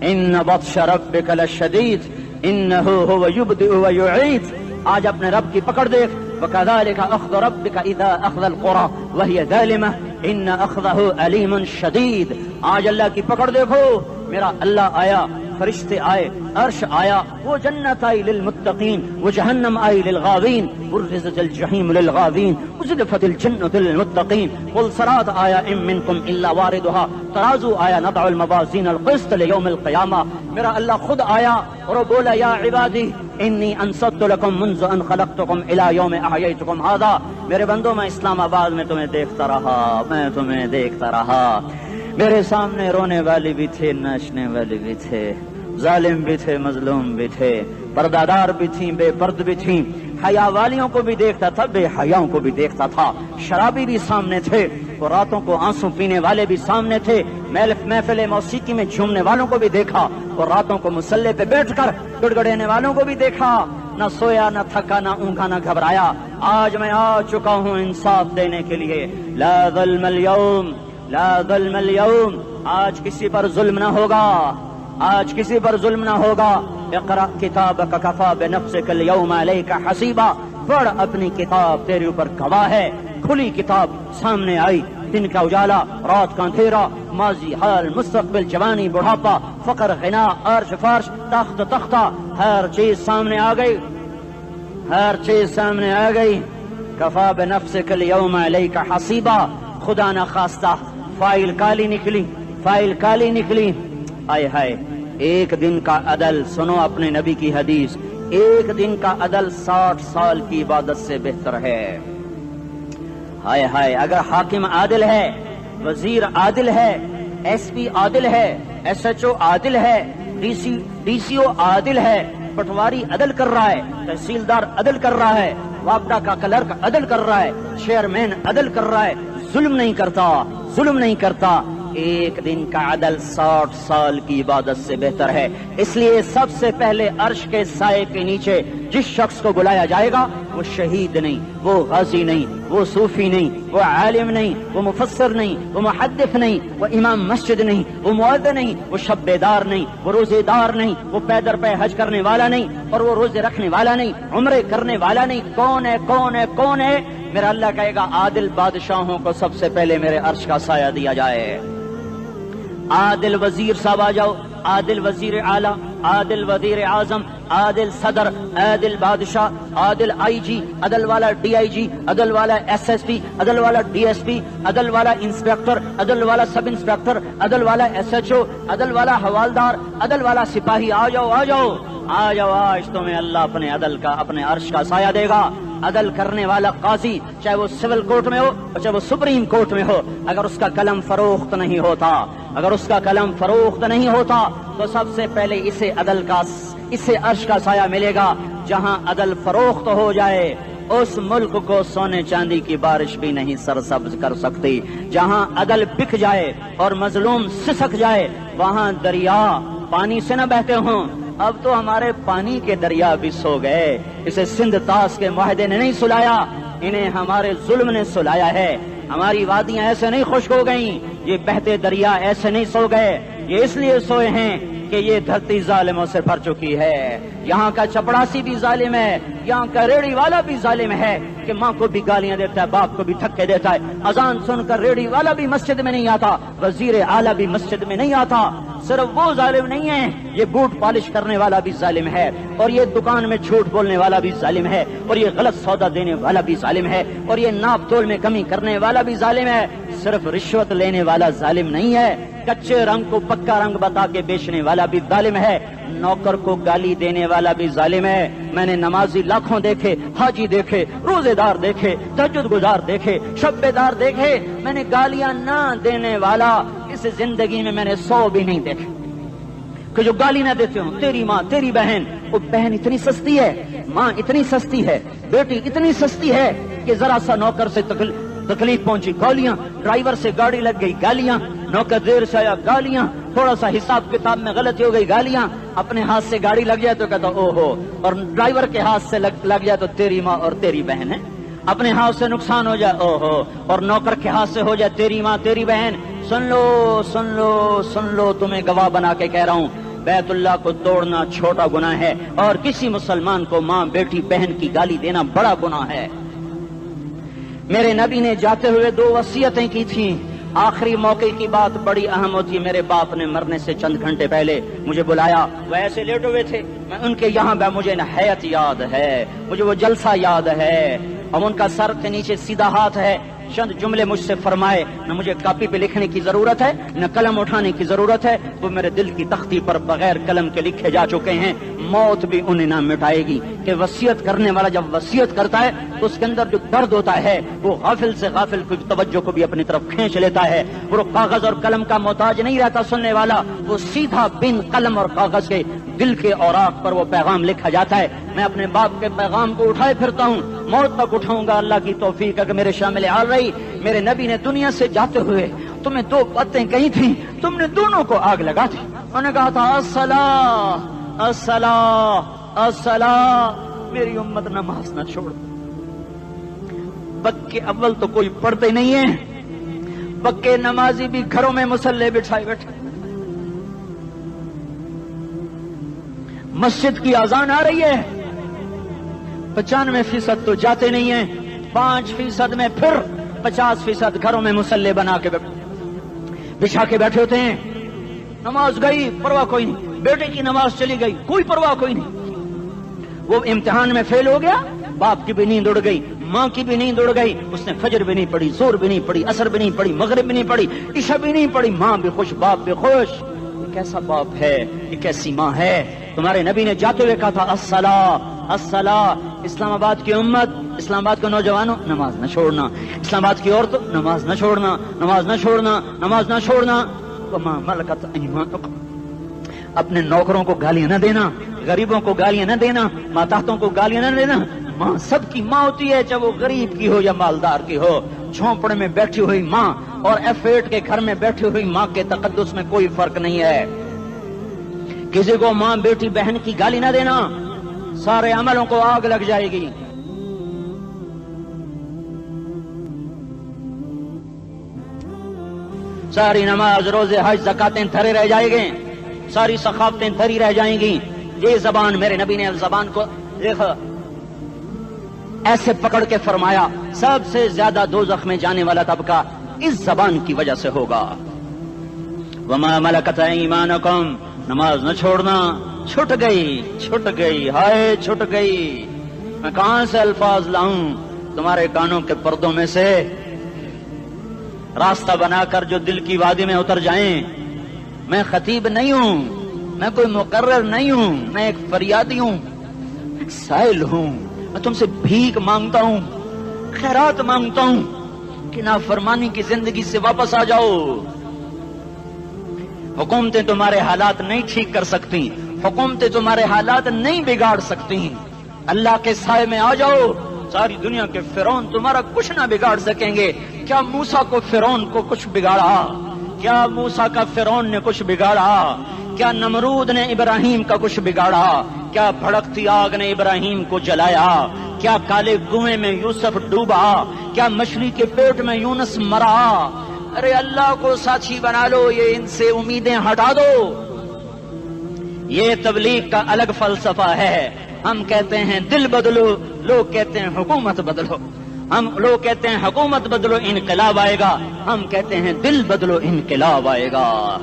ان بطش ربک لشدید انہ هو یبدئ ویعید. آج اپنے رب کی پکڑ دیکھ. وکذالک اخذ ربک اذا اخذ القرى وهي ظالمہ ان اخذہ علیم شدید. آج اللہ کی پکڑ دیکھو. میرا اللہ آیا، فرشتے آئے، عرش آیا، وہ جنت آئی للمتقین، وہ جہنم آئی للغاوین، برزت الجحیم للغاوین، ازلفت الجنت للمتقین. قل صراط آیا ام منکم الا واردها، ترازو آیا نضع الموازین القسط لیوم القیامہ. میرا اللہ خود آیا اور وہ بولا یا عبادی انی انصت لکم منذ ان خلقتکم الى یوم احییتکم هذا. میرے بندوں میں اسلام آباد میں تمہیں دیکھتا رہا، میں تمہیں دیکھتا رہا. میرے سامنے رونے والے بھی تھے، ناچنے والے بھی تھے، ظالم بھی تھے، مظلوم بھی تھے، پردادار بھی تھیں، بے پرد بھی تھیں. حیا والیوں کو بھی دیکھتا تھا، بے حیاؤں کو بھی دیکھتا تھا. شرابی بھی سامنے تھے اور راتوں کو آنسو پینے والے بھی سامنے تھے. محفل موسیقی میں جھومنے والوں کو بھی دیکھا اور راتوں کو مسلح پہ بیٹھ کر گڑگڑانے والوں کو بھی دیکھا. نہ سویا، نہ تھکا، نہ اونگا، نہ گھبرایا. آج میں آ چکا ہوں انصاف دینے کے لیے. لا ظلم اليوم، لا ظلم اليوم. آج کسی پر ظلم نہ ہوگا، آج کسی پر ظلم نہ ہوگا. اقرأ کتابک کفی بنفسک اليوم علیک حسیبا. پڑھ اپنی کتاب، تیرے اوپر گواہ ہے. کھلی کتاب سامنے آئی. دن کا اجالا، رات کا اندھیرا، ماضی، حال، مستقبل، جوانی، بڑھاپا، فقر، غنا، عرش، فرش، تخت، تختہ، ہر چیز سامنے آ گئی. ہر چیز سامنے آ گئی. کفا بنفسک الیوم علیک حسیبا. خدا نہ خواستہ فائل کالی نکلی، فائل کالی نکلی. آئے ہائے، ایک دن کا عدل، سنو اپنے نبی کی حدیث، ایک دن کا عدل 60 سال کی عبادت سے بہتر ہے. ہائے ہائے، اگر حاکم عادل ہے، وزیر عادل ہے، ایس پی عادل ہے، ایس ایچ او عادل ہے، ڈی سی او عادل ہے، پٹواری عدل کر رہا ہے، تحصیلدار عدل کر رہا ہے، وابڈا کا کلرک عدل کر رہا ہے، چیئرمین عدل کر رہا ہے، ظلم نہیں کرتا، ظلم نہیں کرتا، ایک دن کا عدل 60 سال کی عبادت سے بہتر ہے. اس لیے سب سے پہلے عرش کے سائے کے نیچے جس شخص کو بلایا جائے گا وہ شہید نہیں، وہ غازی نہیں، وہ صوفی نہیں، وہ عالم نہیں، وہ مفسر نہیں، وہ محدث نہیں، وہ امام مسجد نہیں، وہ مؤذن نہیں، وہ شب بیدار نہیں، وہ روزے دار نہیں، وہ پیدر پہ حج کرنے والا نہیں، اور وہ روزے رکھنے والا نہیں، عمرے کرنے والا نہیں. کون ہے؟ کون ہے؟ کون ہے؟ میرا اللہ کہے گا عادل بادشاہوں کو سب سے پہلے میرے عرش کا سایہ دیا جائے. عادل وزیر صاحب آ جاؤ، عادل وزیر اعلیٰ، عادل وزیر اعظم، عادل صدر، عادل بادشاہ، عادل آئی جی، عدل والا ڈی آئی جی، عدل والا ایس ایس پی، عدل والا ڈی ایس پی، عدل والا انسپیکٹر، عدل والا سب انسپیکٹر، عدل والا ایس ایچ او، عدل والا حوالدار، عدل والا سپاہی. آ جاؤ آ جاؤ آ جاؤ، آج تمہیں اللہ اپنے عدل کا، اپنے عرش کا سایہ دے گا. عدل کرنے والا قاضی، چاہے وہ سول کورٹ میں ہو اور چاہے وہ سپریم کورٹ میں ہو، اگر اس کا قلم فروخت نہیں ہوتا، اگر اس کا قلم فروخت نہیں ہوتا تو سب سے پہلے اسے عدل کا، اسے عرش کا سایہ ملے گا. جہاں عدل فروخت ہو جائے اس ملک کو سونے چاندی کی بارش بھی نہیں سرسبز کر سکتی. جہاں عدل بک جائے اور مظلوم سسک جائے وہاں دریا پانی سے نہ بہتے ہوں. اب تو ہمارے پانی کے دریا بھی سو گئے. اسے سندھ طاس کے معاہدے نے نہیں سلایا، انہیں ہمارے ظلم نے سلایا ہے. ہماری وادیاں ایسے نہیں خشک ہو گئیں، یہ بہتے دریا ایسے نہیں سو گئے. یہ اس لیے سوئے ہیں کہ یہ دھرتی ظالموں سے بھر چکی ہے. یہاں کا چپڑاسی بھی ظالم ہے، یہاں کا ریڑھی والا بھی ظالم ہے کہ ماں کو بھی گالیاں دیتا ہے، باپ کو بھی دھکے دیتا ہے. اذان سن کر ریڑھی والا بھی مسجد میں نہیں آتا، وزیر اعلیٰ بھی مسجد میں نہیں آتا. صرف وہ ظالم نہیں ہے، یہ بوٹ پالش کرنے والا بھی ظالم ہے، اور یہ دکان میں جھوٹ بولنے والا بھی ظالم ہے، اور یہ غلط سودا دینے والا بھی ظالم ہے، اور یہ ناپ تول میں کمی کرنے والا بھی ظالم ہے. صرف رشوت لینے والا ظالم نہیں ہے، کچے رنگ کو پکا رنگ بتا کے بیچنے والا بھی ظالم ہے، نوکر کو گالی دینے والا بھی ظالم ہے. میں نے نمازی لاکھوں دیکھے، حاجی دیکھے، روزے دار دیکھے، تہجد گزار دیکھے، شب بیدار دیکھے، میں نے گالیاں نہ دینے والا اس زندگی میں میں نے 100 بھی نہیں دیکھے کہ جو گالی نہ دیتے ہوں. تیری ماں، تیری بہن، وہ بہن اتنی سستی ہے، ماں اتنی سستی ہے، بیٹی اتنی سستی ہے کہ ذرا سا نوکر سے تکلیف پہنچی گالیاں، ڈرائیور سے گاڑی لگ گئی گالیاں، نوکر دیر سے آیا گالیاں، تھوڑا سا حساب کتاب میں غلطی ہو گئی گالیاں، اپنے ہاتھ سے گاڑی لگ جائے تو کہتا او ہو، اور ڈرائیور کے ہاتھ سے لگ جائے تو تیری ماں اور تیری بہن ہے. اپنے ہاتھ سے نقصان ہو جائے او ہو، اور نوکر کے ہاتھ سے ہو جائے تیری ماں تیری بہن. سن لو سن لو سن لو، تمہیں گواہ بنا کے کہہ رہا ہوں، بیت اللہ کو توڑنا چھوٹا گناہ ہے اور کسی مسلمان کو ماں بیٹی بہن کی گالی دینا بڑا گناہ ہے. میرے نبی نے جاتے ہوئے 2 وصیتیں کی تھیں. آخری موقع کی بات بڑی اہم ہوتی ہے. میرے باپ نے مرنے سے چند گھنٹے پہلے مجھے بلایا، وہ ایسے لیٹے ہوئے تھے، میں ان کے یہاں مجھے حیات یاد ہے، مجھے وہ جلسہ یاد ہے، اور ان کا سر کے نیچے سیدھا ہاتھ ہے. چند جملے مجھ سے فرمائے، نہ مجھے کاپی پہ لکھنے کی ضرورت ہے نہ قلم اٹھانے کی ضرورت ہے، وہ میرے دل کی تختی پر بغیر قلم کے لکھے جا چکے ہیں. موت بھی انہیں نہ مٹائے گی کہ وصیت کرنے والا جب وصیت کرتا ہے تو اس کے اندر جو درد ہوتا ہے وہ غافل سے غافل کی توجہ کو بھی اپنی طرف کھینچ لیتا ہے. وہ کاغذ اور قلم کا محتاج نہیں رہتا سننے والا، وہ سیدھا بن قلم اور کاغذ کے دل کے اوراق پر وہ پیغام لکھا جاتا ہے. میں اپنے باپ کے پیغام کو اٹھائے پھرتا ہوں، موت تک اٹھاؤں گا. اللہ کی توفیق ہے کہ میرے شامل حال رہی. میرے نبی نے دنیا سے جاتے ہوئے تمہیں 2 باتیں کہی تھیں، تم نے دونوں کو آگ لگا دی. انہوں نے کہا تھا الصلاۃ الصلاۃ الصلاۃ، میری امت نماز نہ چھوڑ. پکے اول تو کوئی پڑھتے نہیں ہے، پکے نمازی بھی گھروں میں مصلے بٹھائے بیٹھے. مسجد کی اذان آ رہی ہے، 95% تو جاتے نہیں ہیں، 5% میں پھر 50% گھروں میں مصلے بنا کے بچھا کے بیٹھے ہوتے ہیں. نماز گئی پرواہ کوئی نہیں، بیٹے کی نماز چلی گئی کوئی پرواہ کوئی نہیں. وہ امتحان میں فیل ہو گیا باپ کی بھی نیند اڑ گئی، ماں کی بھی نیند اڑ گئی، اس نے فجر بھی نہیں پڑھی، زور بھی نہیں پڑھی، عصر بھی نہیں پڑھی، مغرب بھی نہیں پڑھی، عشاء بھی نہیں پڑھی، ماں بھی خوش باپ بھی خوش۔ یہ کیسا باپ ہے، یہ کیسی ماں ہے؟ تمہارے نبی نے جاتے ہوئے کہا تھا الصلاۃ الصلاۃ۔ اسلام آباد کی امت، اسلام آباد کے نوجوانوں، نماز نہ چھوڑنا، اسلام آباد کی عورتوں، نماز نہ چھوڑنا، نماز نہ چھوڑنا، نماز نہ چھوڑنا۔ وما ملکت ایمانکم، اپنے نوکروں کو گالیاں نہ دینا، غریبوں کو گالیاں نہ دینا، ماتحتوں کو گالیاں نہ دینا۔ ماں سب کی ماں ہوتی ہے، چاہے وہ غریب کی ہو یا مالدار کی ہو۔ جھونپڑے میں بیٹھی ہوئی ماں اور F8 کے گھر میں بیٹھی ہوئی ماں کے تقدس میں کوئی فرق نہیں ہے۔ کسی کو ماں بیٹی بہن کی گالی نہ دینا، سارے عملوں کو آگ لگ جائے گی۔ ساری نماز، روزے، حج، زکاتیں دھرے رہ جائیں گے، ساری ثقافتیں دھری رہ جائیں گی۔ یہ زبان، میرے نبی نے زبان کو دیکھا ایسے پکڑ کے فرمایا سب سے زیادہ دوزخ میں جانے والا طبقہ اس زبان کی وجہ سے ہوگا۔ وما ملکت ایمانکم، نماز نہ چھوڑنا۔ چھٹ گئی، ہائے چھٹ گئی۔ میں کہاں سے الفاظ لاؤں تمہارے کانوں کے پردوں میں سے، راستہ بنا کر جو دل کی وادی میں اتر جائیں۔ میں خطیب نہیں ہوں، میں کوئی مقرر نہیں ہوں، میں ایک فریادی ہوں، ایک سائل ہوں۔ میں تم سے بھیک مانگتا ہوں، خیرات مانگتا ہوں کہ نافرمانی کی زندگی سے واپس آ جاؤ۔ حکومتیں تمہارے حالات نہیں ٹھیک کر سکتی، حکومتیں تمہارے حالات نہیں بگاڑ سکتی۔ اللہ کے سائے میں آ جاؤ، ساری دنیا کے فرعون تمہارا کچھ نہ بگاڑ سکیں گے۔ کیا موسیٰ کو فرعون کو کچھ بگاڑا؟ کیا موسیٰ کا فرعون نے کچھ بگاڑا؟ کیا نمرود نے ابراہیم کا کچھ بگاڑا؟ کیا بھڑکتی آگ نے ابراہیم کو جلایا؟ کیا کالے کنویں میں یوسف ڈوبا؟ کیا مچھلی کے پیٹ میں یونس مرا؟ ارے اللہ کو ساتھی بنا لو، یہ ان سے امیدیں ہٹا دو۔ یہ تبلیغ کا الگ فلسفہ ہے۔ ہم کہتے ہیں دل بدلو، لوگ کہتے ہیں حکومت بدلو۔ لوگ کہتے ہیں حکومت بدلو انقلاب آئے گا، ہم کہتے ہیں دل بدلو انقلاب آئے گا۔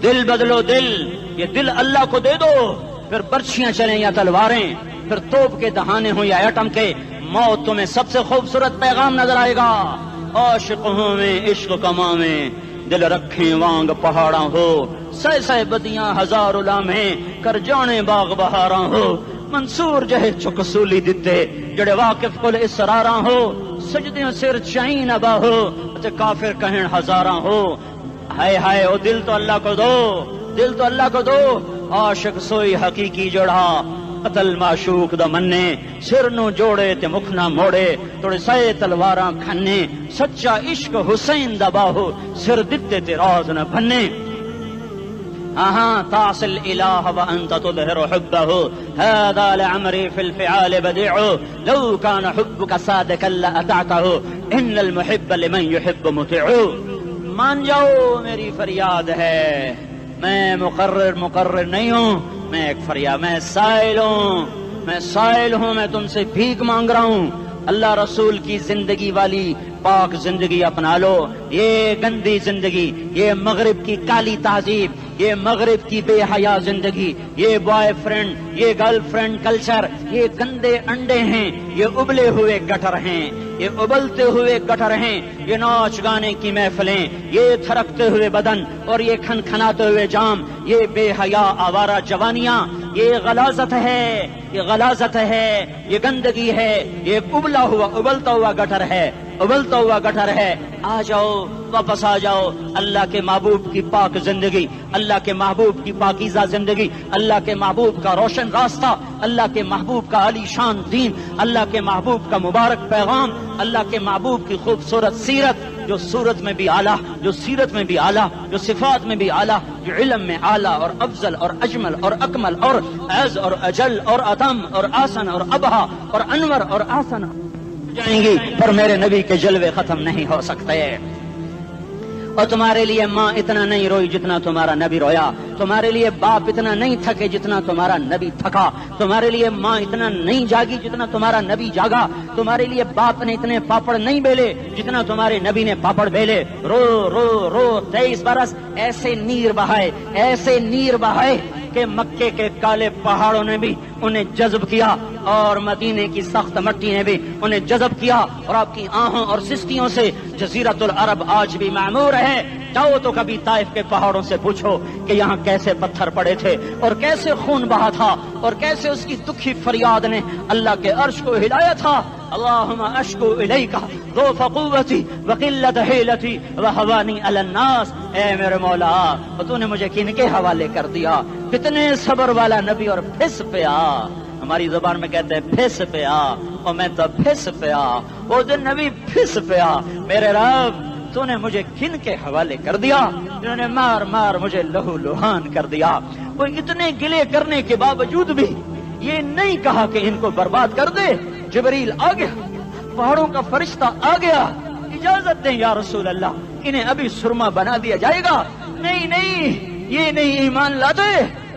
دل بدلو، دل، یہ دل اللہ کو دے دو، پھر برچھیاں چلیں یا تلواریں، پھر توپ کے دہانے ہوں یا ایٹم کے، موت تمہیں سب سے خوبصورت پیغام نظر آئے گا۔ عاشق ہوں میں عشق کما میں، دل رکھیں وانگ پہاڑاں ہو، سہ بدیاں ہزار لامہیں، کر جانے باغ بہاراں ہو، منصور جہے چکسولی دتے، جڑے واقف کل اسراراں ہو، سجدیاں سر چائیں ابا ہو، تے کافر کہیں ہزاراں ہو۔ ہائے ہائے، او دل تو اللہ کو دو، دل تو اللہ کو دو۔ عاشق سوئی حقیقی جڑا، قتل معشوق دا مننے، سر نو جوڑے تے مکھ نہ موڑے، توڑے سائے تلواراں کھنے، سچا عشق حسین دا باہو، سر دتے تے راز نہ بھنے۔ تعصي الإله وأنت تظهر حبه، هذا لعمري في الفعال بديع، لو كان حبك صادقا لأطعته، إن المحب لمن يحب مطيع۔ مان جاؤ میری فریاد ہے، میں مقرر نہیں ہوں، میں ایک فریاد، میں سائل ہوں، میں تم سے بھیک مانگ رہا ہوں۔ اللہ رسول کی زندگی والی پاک زندگی اپنا لو۔ یہ گندی زندگی، یہ مغرب کی کالی تہذیب، یہ مغرب کی بے حیا زندگی، یہ بوائے فرینڈ، یہ گرل فرینڈ کلچر، یہ گندے انڈے ہیں، یہ ابلے ہوئے گٹر ہیں، یہ ابلتے ہوئے گٹر ہیں، یہ ناچ گانے کی محفلیں، یہ تھرکتے ہوئے بدن اور یہ کھنکھناتے ہوئے جام، یہ بے حیا آوارہ جوانیاں، یہ غلاظت ہے، یہ غلاظت ہے، یہ گندگی ہے، یہ ابلتا ہوا گٹر ہے، ابلتا ہوا گٹر ہے۔ آ جاؤ، واپس آ جاؤ، اللہ کے محبوب کی پاک زندگی، اللہ کے محبوب کی پاکیزہ زندگی، اللہ کے محبوب کا روشن راستہ، اللہ کے محبوب کا علی شان دین، اللہ کے محبوب کا مبارک پیغام، اللہ کے محبوب کی خوبصورت سیرت، جو صورت میں بھی اعلیٰ، جو سیرت میں بھی اعلیٰ، جو صفات میں بھی اعلیٰ، جو علم میں اعلیٰ اور افضل اور اجمل اور اکمل اور اعز اور اجل اور اتم اور آسن اور ابہا اور انور اور آسن جائیں گی، پر میرے نبی کے جلوے ختم نہیں ہو سکتے۔ اور تمہارے لیے ماں اتنا نہیں روئی جتنا تمہارا نبی رویا، تمہارے لیے باپ اتنا نہیں تھکے جتنا تمہارا نبی تھکا، تمہارے لیے ماں اتنا نہیں جاگی جتنا تمہارا نبی جاگا، تمہارے لیے باپ نے اتنے پاپڑ نہیں بیلے جتنا تمہارے نبی نے پاپڑ بیلے۔ رو رو رو 23 برس ایسے نیر بہائے کہ کہ مکے کے کالے پہاڑوں نے بھی انہیں جذب کیا اور مدینے کی سخت مٹی نے بھی انہیں جذب کیا، اور آپ کی آہوں اور سستیوں سے جزیرۃ العرب آج بھی معمور ہے۔ جاؤ تو کبھی طائف کے پہاڑوں سے پوچھو کہ یہاں کیسے پتھر پڑے تھے اور کیسے خون بہا تھا اور کیسے اس کی دکھی فریاد نے اللہ کے عرش کو ہلایا تھا۔ اللہم اشکو الیک ضعف قوتی وقلت حیلتی وہوانی علی الناس، اے میرے مولا تو نے مجھے کن کے حوالے کر دیا؟ کتنے صبر والا نبی اور پھس پیا، ہماری زبان میں کہتے ہیں پھس پیا، اور میں تو پھس پیا، وہ دن نبی پھس پیا۔ میرے رب تو نے مجھے کن کے حوالے کر دیا جنہوں نے مار مار مجھے لہو لہان کر دیا؟ وہ اتنے گلے کرنے کے باوجود بھی یہ نہیں کہا کہ ان کو برباد کر دے۔ جبریل آ گیا، پہاڑوں کا فرشتہ آ گیا، اجازت دیں یا رسول اللہ، انہیں ابھی سرما بنا دیا جائے گا۔ نہیں نہیں، یہ نہیں ایمان لاتے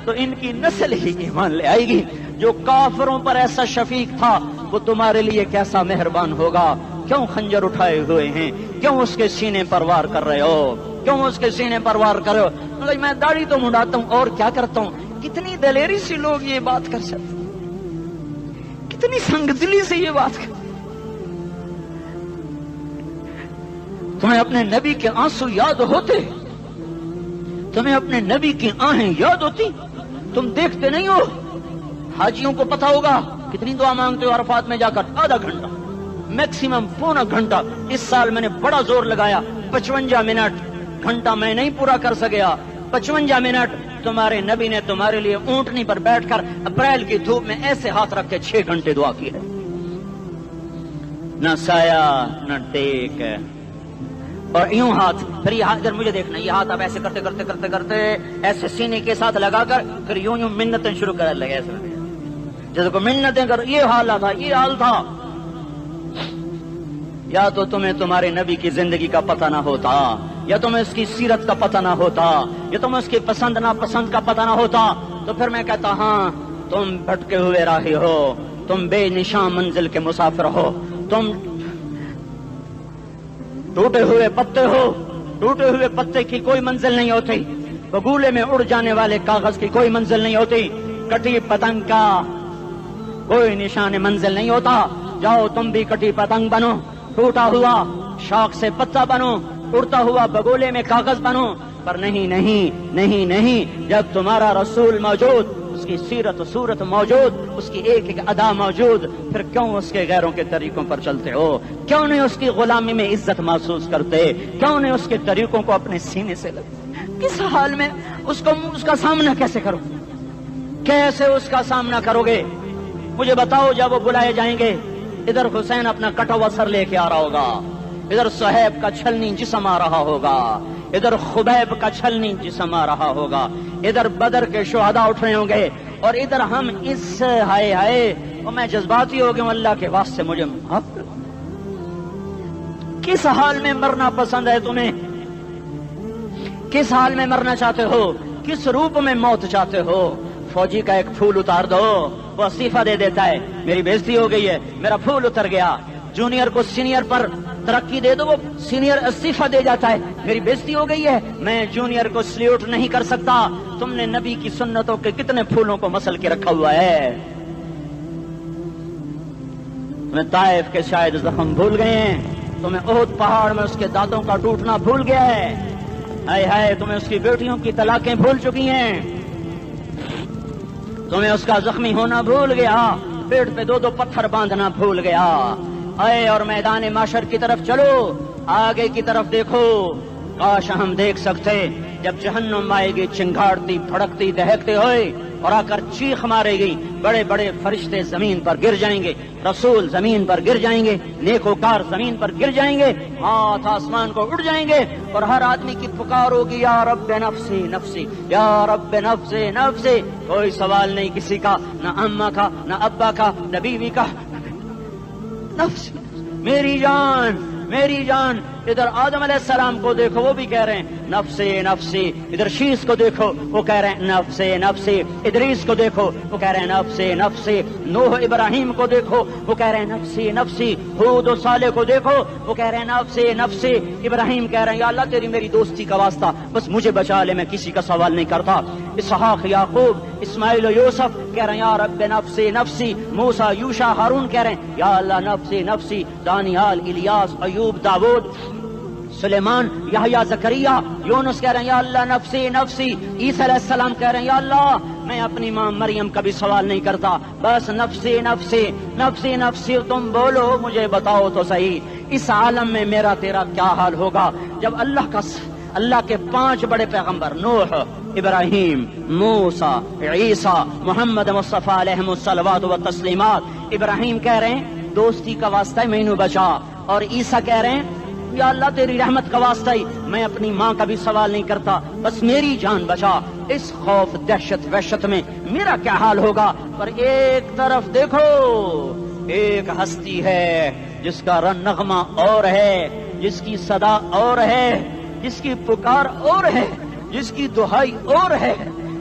تو ان کی نسل ہی ایمان لے آئے گی۔ جو کافروں پر ایسا شفیق تھا وہ تمہارے لیے کیسا مہربان ہوگا۔ کیوں خنجر اٹھائے ہوئے ہیں؟ کیوں اس کے سینے پر وار کر رہے ہو؟ کیوں اس کے سینے پر وار کر رہے ہو؟ میں داڑھی تو منڈاتا ہوں اور کیا کرتا ہوں۔ کتنی دلیری سے لوگ یہ بات کر سکتے، کتنی سنگ دلی سے یہ بات کر۔ تمہیں اپنے نبی کے آنسو یاد ہوتے؟ تمہیں اپنے نبی کی آہیں یاد ہوتی؟ تم دیکھتے نہیں ہو؟ حاجیوں کو پتا ہوگا کتنی دعا مانگتے ہو عرفات میں جا کر؟ آدھا گھنٹہ، میکسیمم پونا گھنٹہ۔ اس سال میں نے بڑا زور لگایا، 55 منٹ، گھنٹہ میں نہیں پورا کر سکیا، 55 منٹ تمہارے نبی نے تمہارے لیے اونٹنی پر بیٹھ کر اپریل کی دھوپ میں ایسے ہاتھ رکھ کے 6 گھنٹے دعا کی ہے۔ نہ سایہ نہ ٹیک، اور یوں ہاتھ، پھر یہ ہاتھ ادھر مجھے دیکھنا، یہ ہاتھ آپ ایسے کرتے کرتے کرتے کرتے ایسے سینے کے ساتھ لگا کر پھر یوں یوں منتیں شروع کر لگے، ایسے جیسے کو منتیں کر۔ یہ حال تھا، یہ حال تھا۔ یا تو تمہیں تمہارے نبی کی زندگی کا پتہ نہ ہوتا، یا تمہیں اس کی سیرت کا پتہ نہ ہوتا، یا تمہیں اس کی پسند ناپسند کا پتہ نہ ہوتا، تو پھر میں کہتا ہاں تم بھٹکے ہوئے راہی ہو، تم بے نشان منزل کے مسافر ہو، تم ٹوٹے ہوئے پتے ہو۔ ٹوٹے ہوئے پتے کی کوئی منزل نہیں ہوتی، بگولے میں اڑ جانے والے کاغذ کی کوئی منزل نہیں ہوتی، کٹی پتنگ کا کوئی نشان منزل نہیں ہوتا۔ جاؤ تم بھی کٹی پتنگ بنو، ٹوٹا ہوا شاخ سے پتا بنو، اڑتا ہوا بگولے میں کاغذ بنو، پر نہیں نہیں نہیں نہیں، جب تمہارا رسول موجود، اس کی سیرت و صورت موجود، اس کی ایک ایک ادا موجود، پھر کیوں اس کے غیروں کے طریقوں پر چلتے ہو؟ کیوں نہیں اس کی غلامی میں عزت محسوس کرتے؟ کیوں نہیں اس کے طریقوں کو اپنے سینے سے لگتے؟ کس حال میں اس کا سامنا کیسے کرو؟ کیسے اس کا سامنا کرو گے؟ مجھے بتاؤ، جب وہ بلائے جائیں گے، ادھر حسین اپنا کٹا ہوا سر لے کے آ رہا ہوگا، ادھر صہیب کا چھلنی جسم آ رہا ہوگا، ادھر خبیب کا چھلنی جسم آ رہا ہوگا، ادھر بدر کے شہداء اٹھ رہے ہوں گے، اور ادھر ہم اس ہائے ہائے، اور میں جذباتی ہو گیا ہوں، اللہ کے واسطے مجھے معاف کر۔ کس حال میں مرنا پسند ہے تمہیں؟ کس حال میں مرنا چاہتے ہو؟ کس روپ میں موت چاہتے ہو؟ فوجی کا ایک پھول اتار دو، وہ استعفیٰ دے دیتا ہے، میری بےزتی ہو گئی ہے، میرا پھول اتر گیا۔ جونیئر کو سینئر پر ترقی دے دو، وہ سینئر استعفیٰ دے جاتا ہے، میری بےزتی ہو گئی ہے، میں جونیئر کو سلیوٹ نہیں کر سکتا۔ تم نے نبی کی سنتوں کے کتنے پھولوں کو مسل کے رکھا ہوا ہے؟ تمہیں طائف کے شاید زخم بھول گئے ہیں، تمہیں احد پہاڑ میں اس کے دانتوں کا ٹوٹنا بھول گیا ہے، ہائے ہائے تمہیں اس کی بیٹیوں کی طلاقیں بھول چکی ہیں، تمہیں اس کا زخمی ہونا بھول گیا، پیٹ پہ 2 پتھر باندھنا بھول گیا۔ آئے اور میدان معاشر کی طرف چلو، آگے کی طرف دیکھو۔ کاش ہم دیکھ سکتے جب جہنم آئے گی چنگاڑتی بھڑکتی دہکتے ہوئے اور آ کر چیخ مارے گی، بڑے بڑے فرشتے زمین پر گر جائیں گے، رسول زمین پر گر جائیں گے، نیکوکار زمین پر گر جائیں گے، ہاتھ آسمان کو اڑ جائیں گے، اور ہر آدمی کی پکار ہوگی، یا رب نفسی نفسی، یا رب نفسی نفسی۔ کوئی سوال نہیں کسی کا، نہ اماں کا، نہ ابا کا، نہ بیوی کا، نفس، میری جان میری جان۔ ادھر آدم علیہ السلام کو دیکھو وہ بھی کہہ رہے ہیں نفسی نفسی، ادھر شیس کو دیکھو وہ کہہ رہے ہیں نفسی نفسی، ادریس کو دیکھو وہ کہہ رہے ہیں نفسی نفسی، نوح ابراہیم کو دیکھو وہ کہہ رہے ہیں نفسی نفسی، ہود و صالح کو دیکھو وہ کہہ رہے ہیں نفسی نفسی، ابراہیم کہہ رہے ہیں یا اللہ تیری میری دوستی کا واسطہ بس مجھے بچا لے، میں کسی کا سوال نہیں کرتا، اسحاق یعقوب اسماعیل و یوسف کہہ رہے ہیں یا رب نفسی نفسی، موسیٰ یوشع ہارون کہہ رہے ہیں یا اللہ نفسی نفسی، دانیال الیاس ایوب داود سلیمان یحییٰ زکریا یونس کہہ رہے ہیں یا اللہ نفسی نفسی، عیسیٰ علیہ السلام کہہ رہے ہیں یا اللہ میں اپنی ماں مریم کا بھی سوال نہیں کرتا بس نفسی نفسی نفسی نفسی، تم بولو مجھے بتاؤ تو صحیح اس عالم میں میرا تیرا کیا حال ہوگا جب اللہ کے 5 بڑے پیغمبر نوح ابراہیم موسیٰ عیسیٰ محمد مصطفیٰ علیہ الصلوات و تسلیمات، ابراہیم کہہ رہے ہیں دوستی کا واسطہ ہے مینوں بچا، اور عیسیٰ کہہ رہے ہیں یا اللہ تیری رحمت کا واسطہ ہی میں اپنی ماں کا بھی سوال نہیں کرتا بس میری جان بچا، اس خوف دہشت وحشت میں میرا کیا حال ہوگا۔ پر ایک طرف دیکھو ایک ہستی ہے جس کا نغمہ اور ہے، جس کی صدا اور ہے، جس کی پکار اور ہے، جس کی دہائی اور ہے،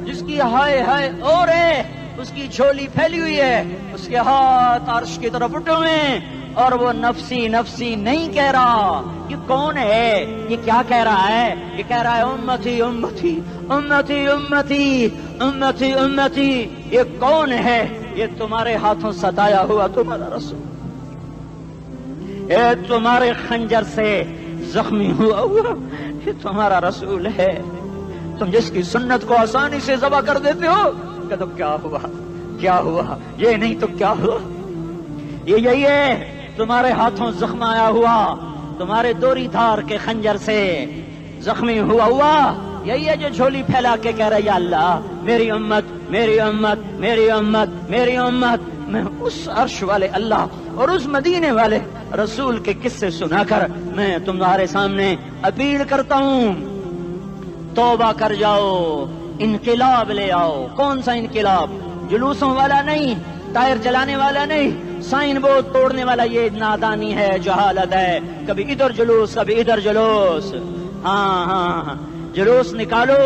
جس کی ہائے ہائے اور ہے، اس کی جھولی پھیلی ہوئی ہے، اس کے ہاتھ عرش کی طرف اٹھے ہوئے ہیں اور وہ نفسی نفسی نہیں کہہ رہا۔ یہ کون ہے؟ یہ کیا کہہ رہا ہے؟ یہ کہہ رہا ہے امتی امتی امتی امتی امتی امتی۔ یہ کون ہے؟ یہ تمہارے ہاتھوں ستایا ہوا تمہارا رسول، یہ تمہارے خنجر سے زخمی ہوا یہ تمہارا رسول ہے، تم جس کی سنت کو آسانی سے ذبح کر دیتے ہو کہ تو کیا ہوا کیا ہوا، یہ نہیں تو کیا ہوا، یہ یہی ہے تمہارے ہاتھوں زخم آیا ہوا، تمہارے دوری دھار کے خنجر سے زخمی ہوا یہی ہے جو جھولی پھیلا کے کہہ رہا یا اللہ میری امت میری امت میری امت میری امت۔ میں اس عرش والے اللہ اور اس مدینے والے رسول کے قصے سنا کر میں تمہارے سامنے اپیل کرتا ہوں توبہ کر جاؤ، انقلاب لے آؤ۔ کون سا انقلاب؟ جلوسوں والا نہیں، ٹائر چلانے والا نہیں، سائن بورڈ توڑنے والا، یہ نادانی ہے جہالت ہے، کبھی ادھر جلوس کبھی ادھر جلوس۔ ہاں جلوس نکالو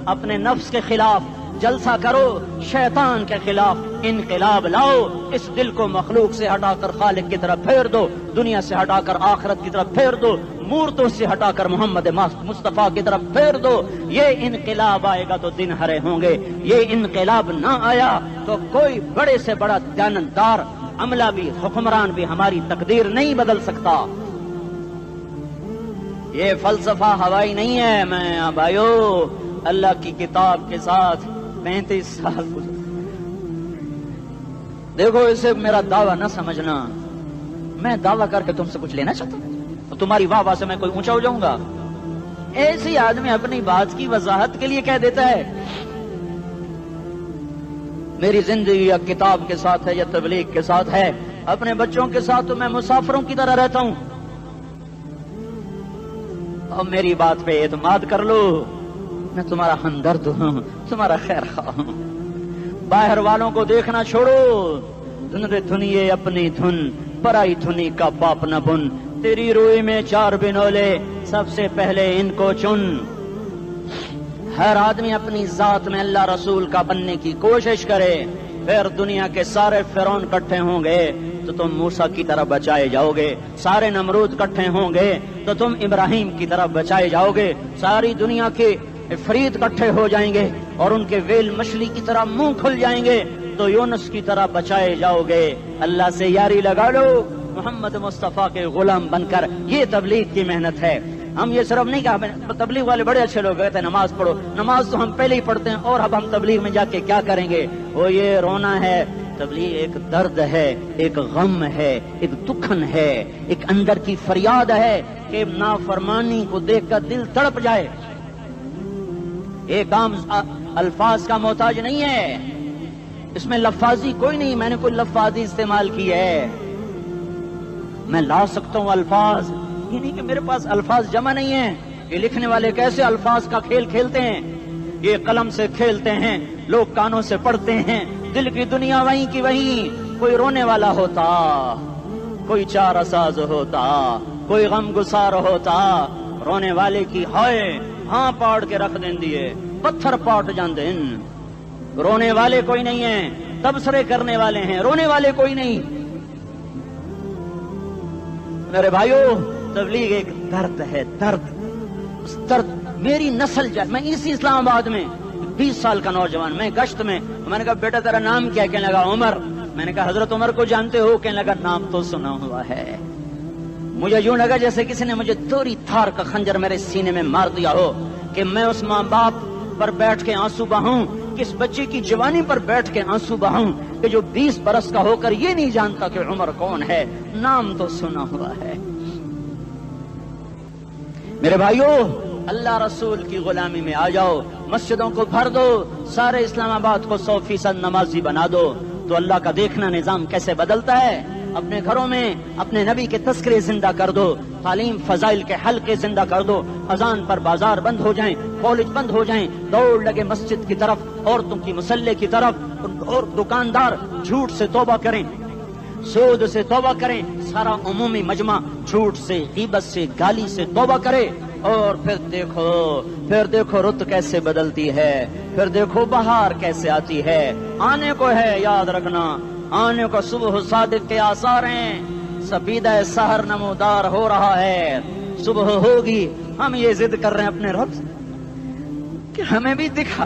اپنے نفس کے خلاف، جلسہ کرو شیطان کے خلاف، انقلاب لاؤ، اس دل کو مخلوق سے ہٹا کر خالق کی طرف پھیر دو، دنیا سے ہٹا کر آخرت کی طرف پھیر دو، مورتوں سے ہٹا کر محمد مصطفیٰ کی طرف پھیر دو۔ یہ انقلاب آئے گا تو دن ہرے ہوں گے، یہ انقلاب نہ آیا تو کوئی بڑے سے بڑا دیانتدار عملہ بھی حکمران بھی ہماری تقدیر نہیں بدل سکتا۔ یہ فلسفہ ہوائی نہیں ہے۔ میں بھائیو اللہ کی کتاب کے ساتھ 35 سال گزر، دیکھو اسے میرا دعویٰ نہ سمجھنا، میں دعویٰ کر کے تم سے کچھ لینا چاہتا ہوں تو تمہاری واہ سے میں کوئی اونچا ہو جاؤں گا؟ ایسی آدمی اپنی بات کی وضاحت کے لیے کہہ دیتا ہے میری زندگی یا کتاب کے ساتھ ہے یا تبلیغ کے ساتھ ہے، اپنے بچوں کے ساتھ تو میں مسافروں کی طرح رہتا ہوں، اور میری بات پہ اعتماد کر لو، میں تمہارا ہمدرد ہوں، تمہارا خیر خواہ ہوں۔ باہر والوں کو دیکھنا چھوڑو، دھنیے اپنی دھن، پرائی دھنی کا باپ نہ بن، تیری روئی میں 4 بنولے، سب سے پہلے ان کو چن۔ ہر آدمی اپنی ذات میں اللہ رسول کا بننے کی کوشش کرے، پھر دنیا کے سارے فرعون اکٹھے ہوں گے تو تم موسیٰ کی طرح بچائے جاؤ گے، سارے نمرود اکٹھے ہوں گے تو تم ابراہیم کی طرح بچائے جاؤ گے، ساری دنیا کے افریت اکٹھے ہو جائیں گے اور ان کے ویل مچھلی کی طرح منہ کھل جائیں گے تو یونس کی طرح بچائے جاؤ گے۔ اللہ سے یاری لگا لو، محمد مصطفیٰ کے غلام بن کر، یہ تبلیغ کی محنت ہے۔ ہم یہ صرف نہیں کہا تبلیغ والے بڑے اچھے لوگ کہتے ہیں نماز پڑھو، نماز تو ہم پہلے ہی پڑھتے ہیں اور اب ہم تبلیغ میں جا کے کیا کریں گے؟ وہ یہ رونا ہے، تبلیغ ایک درد ہے، ایک غم ہے، ایک دکھن ہے، ایک اندر کی فریاد ہے کہ نافرمانی کو دیکھ کر دل تڑپ جائے۔ ایک عام الفاظ کا محتاج نہیں ہے، اس میں لفاظی کوئی نہیں، میں نے کوئی لفاظی استعمال کی ہے، میں لا سکتا ہوں الفاظ، یہ نہیں کہ میرے پاس الفاظ جمع نہیں ہیں۔ یہ لکھنے والے کیسے الفاظ کا کھیل کھیلتے ہیں، یہ قلم سے کھیلتے ہیں، لوگ کانوں سے پڑھتے ہیں، دل کی دنیا وہیں کی وہیں، کوئی رونے والا ہوتا، کوئی چارہ ساز ہوتا، کوئی غم گسار ہوتا رونے والے کی ہائے ہاں پاڑ کے رکھ دیں دیے پتھر پاٹ جاندے رونے والے کوئی نہیں ہیں تبصرے کرنے والے ہیں رونے والے کوئی نہیں میرے بھائیو تبلیغ ایک درد ہے درد اس درد میری نسل میں اسی اسلام آباد میں 20 سال کا نوجوان میں گشت میں نے کہا بیٹا تیرا نام کیا کہنے لگا عمر میں نے کہا حضرت عمر کو جانتے ہو کہنے لگا نام تو سنا ہوا ہے مجھے یوں لگا جیسے کسی نے مجھے دوری تھار کا خنجر میرے سینے میں مار دیا ہو کہ میں اس ماں باپ پر بیٹھ کے آنسو بہاؤں کس بچے کی جوانی پر بیٹھ کے آنسو بہاؤں کہ جو 20 برس کا ہو کر یہ نہیں جانتا کہ عمر کون ہے نام تو سنا ہوا ہے میرے بھائیو اللہ رسول کی غلامی میں آ جاؤ مسجدوں کو بھر دو سارے اسلام آباد کو 100% نمازی بنا دو تو اللہ کا دیکھنا نظام کیسے بدلتا ہے اپنے گھروں میں اپنے نبی کے تذکرے زندہ کر دو تعلیم فضائل کے حلقے زندہ کر دو اذان پر بازار بند ہو جائیں کالج بند ہو جائیں دوڑ لگے مسجد کی طرف عورتوں کی مسلح کی طرف اور دکاندار جھوٹ سے توبہ کریں سود سے توبہ کریں سارا عمومی مجمع جھوٹ سے غیبت سے گالی سے توبہ کرے اور پھر دیکھو رت کیسے بدلتی ہے پھر دیکھو بہار کیسے آتی ہے آنے کو ہے یاد رکھنا آنے کو صبح صادق کے آثار ہیں سفیدہ سحر نمودار ہو رہا ہے صبح ہوگی ہم یہ ضد کر رہے ہیں اپنے رب سے کہ ہمیں بھی دکھا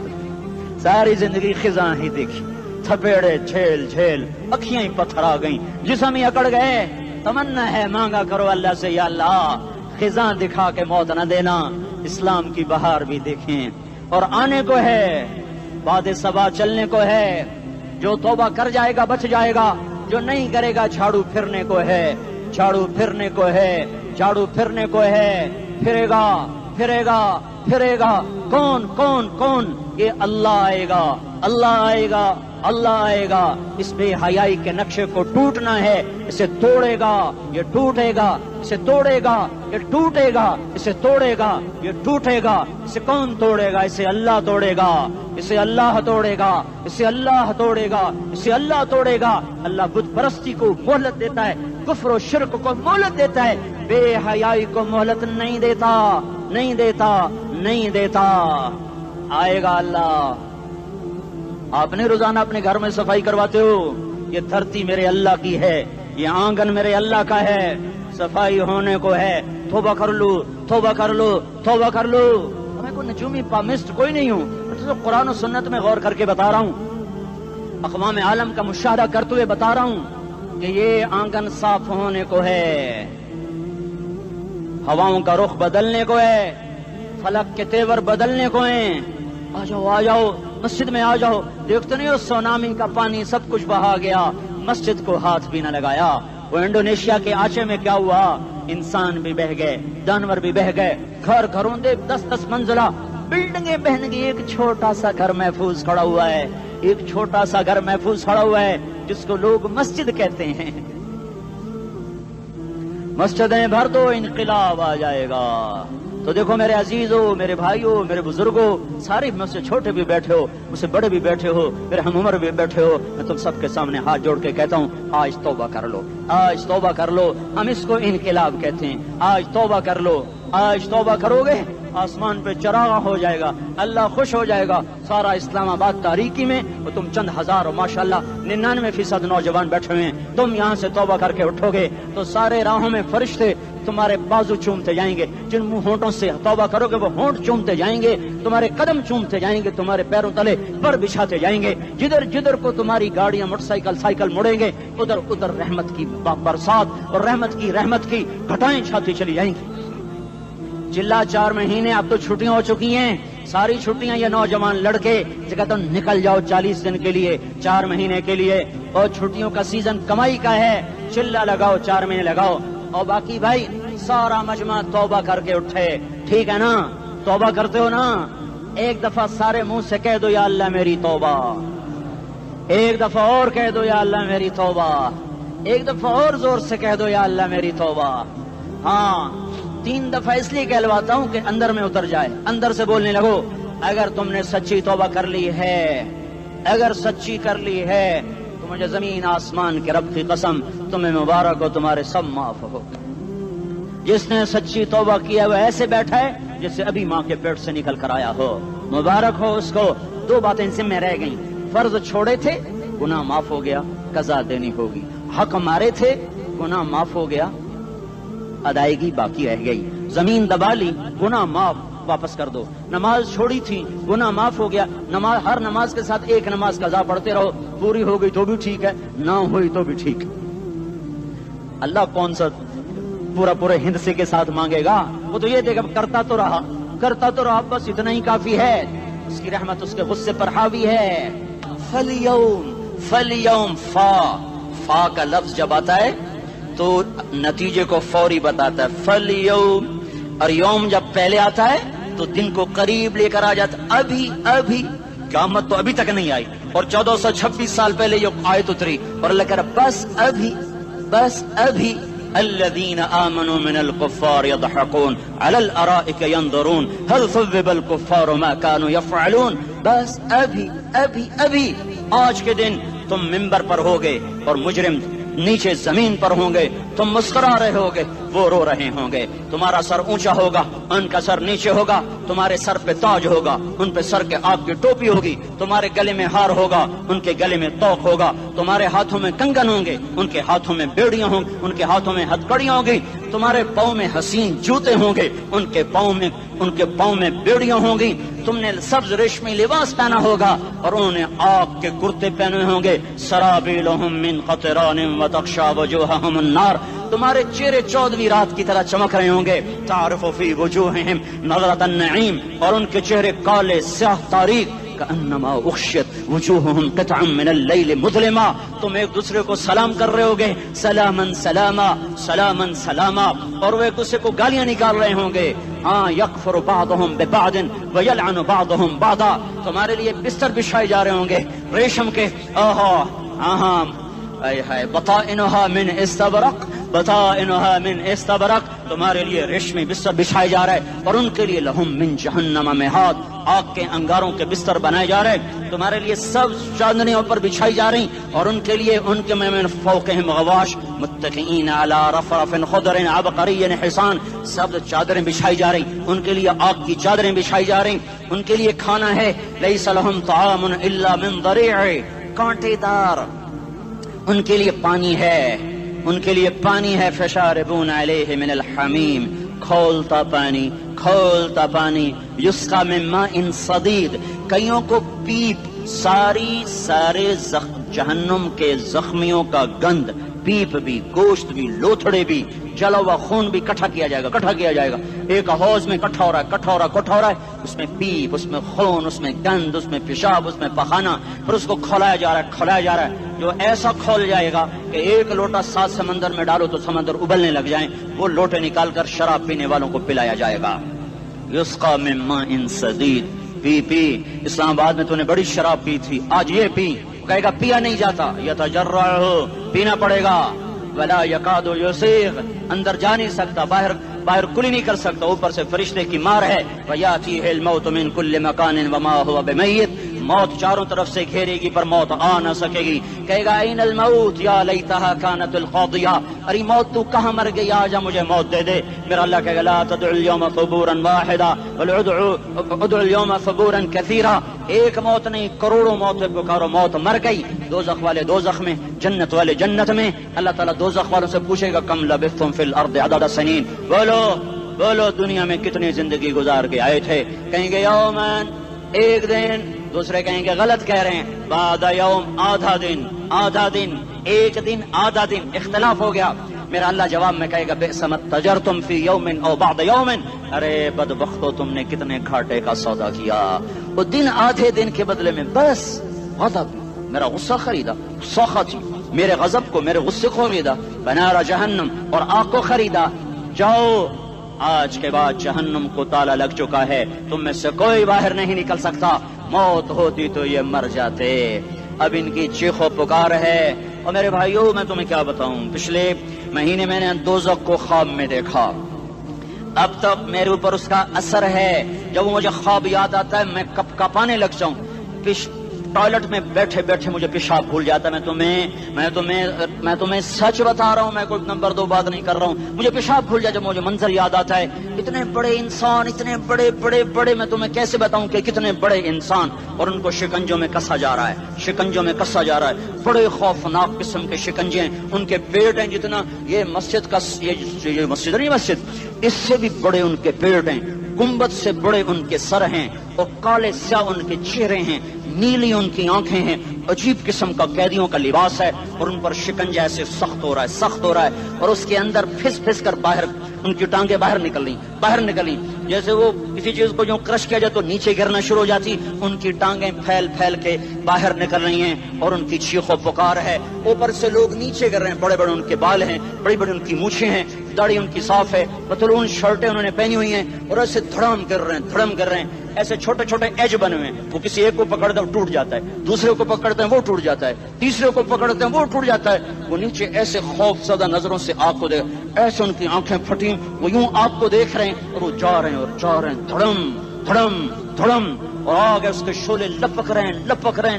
ساری زندگی خزاں ہی دیکھی تھپیڑے جھیل جھیل اکھیاں ہی پتھر آ گئیں جسم ہی اکڑ گئے تمنا ہے مانگا کرو اللہ سے یا اللہ خزاں دکھا کے موت نہ دینا اسلام کی بہار بھی دیکھیں اور آنے کو ہے باد صبا چلنے کو ہے جو توبہ کر جائے گا بچ جائے گا جو نہیں کرے گا جھاڑو پھرنے کو ہے جھاڑو پھرنے کو ہے جھاڑو پھرنے کو ہے پھرے گا پھرے گا پھرے گا کون کون کون یہ اللہ آئے گا اللہ آئے گا اللہ آئے گا اس بے حیائی کے نقشے کو ٹوٹنا ہے اسے توڑے گا یہ ٹوٹے گا اسے توڑے گا یہ ٹوٹے گا اسے توڑے گا یہ ٹوٹے گا اسے کون توڑے گا اسے اللہ توڑے گا اسے اللہ توڑے گا اسے اللہ توڑے گا اسے اللہ توڑے گا اللہ بت پرستی کو مہلت دیتا ہے کفر و شرک کو مہلت دیتا ہے بے حیائی کو مہلت نہیں دیتا نہیں دیتا نہیں دیتا آئے گا اللہ آپ نے روزانہ اپنے گھر میں صفائی کرواتے ہو یہ دھرتی میرے اللہ کی ہے یہ آنگن میرے اللہ کا ہے صفائی ہونے کو ہے توبہ کر لو توبہ کر لو توبہ کر لو میں کوئی نجومی پامسٹ کوئی نہیں ہوں میں تو قرآن و سنت میں غور کر کے بتا رہا ہوں اقوام عالم کا مشاہدہ کرتے ہوئے بتا رہا ہوں کہ یہ آنگن صاف ہونے کو ہے ہواؤں کا رخ بدلنے کو ہے فلک کے تیور بدلنے کو ہیں آ جاؤ مسجد میں آ جاؤ دیکھتے نہیں ہو سونامی کا پانی سب کچھ بہا گیا مسجد کو ہاتھ بھی نہ لگایا وہ انڈونیشیا کے آچے میں کیا ہوا انسان بھی بہ گئے جانور بھی بہ گئے گھر گھروں دے 10 منزلہ بلڈنگیں بہن گئی ایک چھوٹا سا گھر محفوظ کھڑا ہوا ہے ایک چھوٹا سا گھر محفوظ کھڑا ہوا ہے جس کو لوگ مسجد کہتے ہیں مسجدیں بھر دو انقلاب آ جائے گا تو دیکھو میرے عزیزو میرے بھائیو میرے بزرگوں سارے مجھ سے چھوٹے بھی بیٹھے ہو مجھ سے بڑے بھی بیٹھے ہو میرے ہم عمر بھی بیٹھے ہو میں تم سب کے سامنے ہاتھ جوڑ کے کہتا ہوں آج توبہ کر لو آج توبہ کر لو ہم اس کو انقلاب کہتے ہیں آج توبہ کر لو آج توبہ کرو گے آسمان پہ چراغ ہو جائے گا اللہ خوش ہو جائے گا سارا اسلام آباد تاریکی میں وہ تم چند ہزار ماشاءاللہ 99% نوجوان بیٹھے ہوئے ہیں تم یہاں سے توبہ کر کے اٹھو گے تو سارے راہوں میں فرشتے تمہارے بازو چومتے جائیں گے جن منہ ہونٹوں سے توبہ کرو گے وہ ہونٹ چومتے جائیں گے تمہارے قدم چومتے جائیں گے تمہارے پیروں تلے پر بچھاتے جائیں گے جدھر جدھر کو تمہاری گاڑیاں موٹر سائیکل سائیکل مڑیں گے ادھر ادھر رحمت کی برسات اور رحمت کی گھٹائیں چھاتی چلی جائیں گی چلا 4 مہینے اب تو چھٹیاں ہو چکی ہیں ساری چھٹیاں یہ نوجوان لڑکے جگہ تو نکل جاؤ 40 دن کے لیے 4 مہینے کے لیے اور چھٹیوں کا سیزن کمائی کا ہے چلا لگاؤ 4 مہینے لگاؤ اور باقی بھائی سارا مجمع توبہ کر کے اٹھے ٹھیک ہے نا توبہ کرتے ہو نا ایک دفعہ سارے منہ سے کہہ دو یا اللہ میری توبہ ایک دفعہ اور کہہ دو یا اللہ میری توبہ ایک دفعہ اور زور سے کہہ دو یا اللہ میری توبہ ہاں 3 دفعہ اس لیے کہلواتا ہوں کہ اندر میں اتر جائے اندر سے بولنے لگو اگر تم نے سچی توبہ کر لی ہے اگر سچی کر لی ہے تو مجھے زمین آسمان کے رب کی قسم تمہیں مبارک ہو تمہارے سب معاف ہو جس نے سچی توبہ کیا وہ ایسے بیٹھا ہے جسے ابھی ماں کے پیٹ سے نکل کر آیا ہو. مبارک ہو اس کو. دو باتیں ذمہ رہ گئیں. فرض چھوڑے تھے, گناہ معاف ہو گیا, قضا دینی ہوگی. حق مارے تھے, گناہ معاف ہو گیا, ادائیگی باقی رہ گئی. زمین دبا لی, گناہ معاف, واپس کر دو. نماز چھوڑی تھی, گناہ معاف ہو گیا. نماز, ہر نماز کے ساتھ ایک نماز قضا پڑھتے رہو, پوری ہو گئی تو بھی ٹھیک ہے, نہ ہوئی تو بھی ٹھیک. اللہ کون سا پورے ہند سے کے ساتھ مانگے گا؟ وہ تو یہ دے گا کرتا تو رہا, بس اتنا ہی کافی ہے. اس کی رحمت اس کے غصے پر حاوی ہے. فَالْيَوْمِ فا کا لفظ جب آتا ہے تو نتیجے کو فوری بتاتا ہے. فَالْيَوْمِ, اور یوم جب پہلے آتا ہے تو دن کو قریب لے کر آ جاتا. ابھی قیامت تو ابھی تک نہیں آئی, اور 1426 سال پہلے یہ آیت اتری, اور اللہ کہہ رہا بس ابھی الذين آمنوا من الكفار يضحكون على الارائك ينظرون هل ثوب الكفار ما كانوا يفعلون. بس ابھی آج کے دن تم منبر پر ہوگے اور مجرم نیچے زمین پر ہوں گے, تم مسکرا رہے ہوگے, وہ رو رہے ہوں گے. تمہارا سر اونچا ہوگا, ان کا سر نیچے ہوگا. تمہارے سر پہ تاج ہوگا, ان پہ سر کے آگ کی ٹوپی ہوگی. تمہارے گلے میں ہار ہوگا, ان کے گلے میں توق ہوگا. تمہارے ہاتھوں میں کنگن ہوں گے, ان کے ہاتھوں میں بیڑیاں ہوں گی, ان کے ہاتھوں میں ہتکڑیاں ہوں گی. تمہارے پاؤں میں حسین جوتے ہوں گے, ان کے پاؤں میں بیڑیاں ہوں گی. تم نے سبز ریشمی لباس پہنا ہوگا, اور انہوں نے آگ کے کرتے پہنے ہوں گے. سرابیلہم من قطران وتغشا وجوہہم النار. تمہارے چہرے 14ویں رات کی طرح چمک رہے ہوں گے. تعرف فی وجوہہم نظرۃ النعیم, اور ان کے چہرے کالے سیاہ تاریک. کأنما اغشیت وجوہہم قطعا من اللیل مظلما. تم ایک دوسرے کو سلام کر رہے ہوگے, سلامن سلاما سلامن سلاما, اور وہ ایک دوسرے کو گالیاں نکال رہے ہوں گے. ہاں یکفر بعضهم ببعض ویلعن بعضهم بعضا. تمہارے لیے بستر بچھائے جا رہے ہوں گے ریشم کے. بطائنها من استبرق, بطائنها من استبرق. تمہارے لیے ریشمی بستر بچھائے جا رہے, اور ان کے لیے لہم من جہنم مہاد, آگ کے انگاروں کے بستر بنائے جا رہے. تمہارے لیے سب چادریں اوپر بچھائی جا رہی, اور ان کے لیے ان کے من فوقہم غواش متکئین علی رفرف خضر عبقری حصان. سب چادریں بچھائی جا رہی, ان کے لیے آگ کی چادریں بچھائی جا رہی. ان کے لیے کھانا ہے, لیس لہم طعام الا من ضریع, کانٹے دار. ان کے لیے پانی ہے, ان کے لیے پانی ہے. فشاربون علیہ من الحمیم, کھولتا پانی. یسقا من ماء صدید, کئیوں کو پیپ, سارے جہنم کے زخمیوں کا گند, پیپ بھی, گوشت بھی, لوتھڑے بھی, جلا ہوا خون بھی کٹھا کیا جائے گا. ایک حوض میں کٹھا ہو رہا ہے, اس میں پیپ, اس میں خون, اس میں گند, اس میں پیشاب, اس میں پخانہ, اور اس کو کھولایا جا رہا ہے. جو ایسا کھول جائے گا کہ ایک لوٹا 7 سمندر میں ڈالو تو سمندر ابلنے لگ جائیں, وہ لوٹے نکال کر شراب پینے والوں کو پلایا جائے گا. یسقا من ماء صدید, پی. اسلام آباد میں تو نے بڑی شراب پی تھی, آج یہ پی. کہے گا پیا نہیں جاتا, یتجرعہ, پینا پڑے گا. ولا یکاد یسیغ, اندر جا نہیں سکتا, باہر کلی نہیں کر سکتا, اوپر سے فرشتے کی مار ہے. ویاتیہ الموت من کل مکان وما هو بمیت, موت چاروں طرف سے گھیرے گی پر موت آ نہ سکے گی. کہے گا این الموت یا لیتها كانت القاضیہ, ارے موت تو کہاں مر گئی, آجا مجھے موت دے دے. میرا اللہ کہے گا لا تدعوا اليوم ثبورا واحدا بل ادعوا اليوم ثبورا كثيرا. ایک موت نہیں, کروڑوں موتیں پکارو. موت مر گئی, دوزخ والے دوزخ میں, جنت والے جنت میں. اللہ تعالیٰ دوزخ والوں سے پوچھے گا کم لبثتم فی الارض عدد سنین, بولو دنیا میں کتنی زندگی گزار کے آئے تھے. کہیں گے یومن, ایک دن. دوسرے کہیں گے غلط کہہ رہے ہیں, بعد یوم, آدھا دن, ایک دن, آدھا دن, اختلاف ہو گیا. میرا اللہ جواب میں کہے گا بئس ما تجرتم فی یوم او بعد یوم, ارے بدبختو تم نے کتنے گھاٹے کا سودا کیا. وہ دن, آدھے دن کے بدلے میں بس غضب, میرا غصہ خریدا, سخط, میرے غضب کو, میرے غصے کو خریدا. بنار جہنم, اور آگ کو خریدا. جاؤ, آج کے بعد جہنم کو تالا لگ چکا ہے, تم میں سے کوئی باہر نہیں نکل سکتا. موت ہوتی تو یہ مر جاتے. اب ان کی چیخ و پکار ہے. اور میرے بھائیوں, میں تمہیں کیا بتاؤں, پچھلے مہینے میں نے دوزخ کو خواب میں دیکھا. اب تک میرے اوپر اس کا اثر ہے. جب مجھے خواب یاد آتا ہے میں کپانے لگ جاؤں. ٹوائلٹ میں بیٹھے بیٹھے مجھے پیشاب بھول جاتا ہے. میں تمہیں سچ بتا رہا ہوں, میں کوئی نمبر 2 بات نہیں کر رہا ہوں. مجھے پیشاب بھول جاتا ہے, مجھے منظر یاد آتا ہے. اتنے بڑے انسان, اتنے بڑے بڑے بڑے, میں تمہیں کیسے بتاؤں کہ کتنے بڑے انسان, اور ان کو شکنجوں میں کسا جا رہا ہے, شکنجوں میں کسا جا رہا ہے. بڑے خوفناک قسم کے شکنجے ہیں. ان کے پیٹ ہیں جتنا یہ مسجد کا, یہ مسجد نہیں, مسجد اس سے بھی بڑے ان کے پیٹ ہیں. گنبد سے بڑے ان کے سر ہیں, اور کالے سیاہ ان کے چہرے ہیں, نیلی ان کی آنکھیں ہیں. عجیب قسم کا قیدیوں کا لباس ہے, اور ان پر شکنجہ ایسے سخت ہو رہا ہے, سخت ہو رہا ہے. اور اس کے اندر پھس پھس کر باہر ان کی ٹانگیں باہر نکلی, جیسے وہ کسی چیز کو جو کرش کیا جائے تو نیچے گرنا شروع ہو جاتی. ان کی ٹانگیں پھیل پھیل کے باہر نکل رہی ہیں, اور ان کی چیخ و پکار ہے. اوپر سے لوگ نیچے گر رہے ہیں. بڑے بڑے ان کے بال ہیں, بڑی بڑی ان کی مونچھیں ہیں, داڑھی ان کی صاف ہے, پتلون شرٹیں انہوں نے پہنی ہوئی ہیں, اور ایسے دھڑم کر رہے ہیں. ایسے چھوٹے چھوٹے ایج بنے ہوئے ہیں. وہ کسی ایک کو پکڑتے ہیں وہ ٹوٹ جاتا ہے, دوسرے کو پکڑتے ہیں وہ ٹوٹ جاتا ہے, تیسرے کو پکڑتے ہیں وہ ٹوٹ جاتا ہے. وہ نیچے ایسے خوف زدہ نظروں سے آپ کو دیکھ, ایسے ان کی آنکھیں پھٹی, وہ یوں آپ کو دیکھ رہے ہیں, اور وہ جا رہے ہیں, دھڑم دھڑم دھڑم, اور آگے اس کے شعلے لپک رہے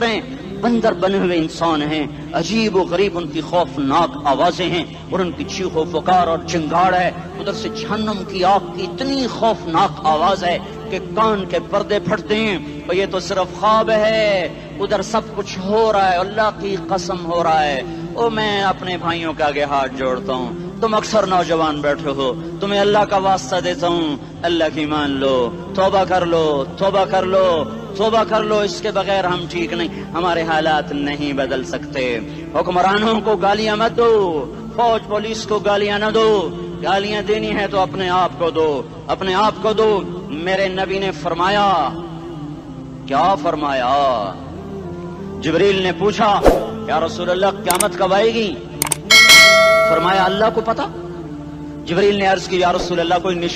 ہیں. بندر بنے ہوئے انسان ہیں, عجیب و غریب ان کی خوفناک آوازیں ہیں, اور ان کی چیخ و پکار اور چنگاڑ ہے. ادھر سے جہنم کی آگ کی اتنی خوفناک آواز ہے کہ کان کے پردے پھٹتے ہیں. اور یہ تو صرف خواب ہے, ادھر سب کچھ ہو رہا ہے, اللہ کی قسم ہو رہا ہے. او میں اپنے بھائیوں کے آگے ہاتھ جوڑتا ہوں, تم اکثر نوجوان بیٹھے ہو, تمہیں اللہ کا واسطہ دیتا ہوں, اللہ کی مان لو, توبہ کر لو. اس کے بغیر ہم ٹھیک نہیں, ہمارے حالات نہیں بدل سکتے. حکمرانوں کو گالیاں مت دو, فوج پولیس کو گالیاں نہ دو. گالیاں دینی ہے تو اپنے آپ کو دو. میرے نبی نے فرمایا, کیا فرمایا؟ جبریل نے پوچھا, یا رسول اللہ قیامت کب آئے گی؟ فرمایا اللہ کو پتا. جبریل نے عرض کی, یا رسول اللہ کوئی نشان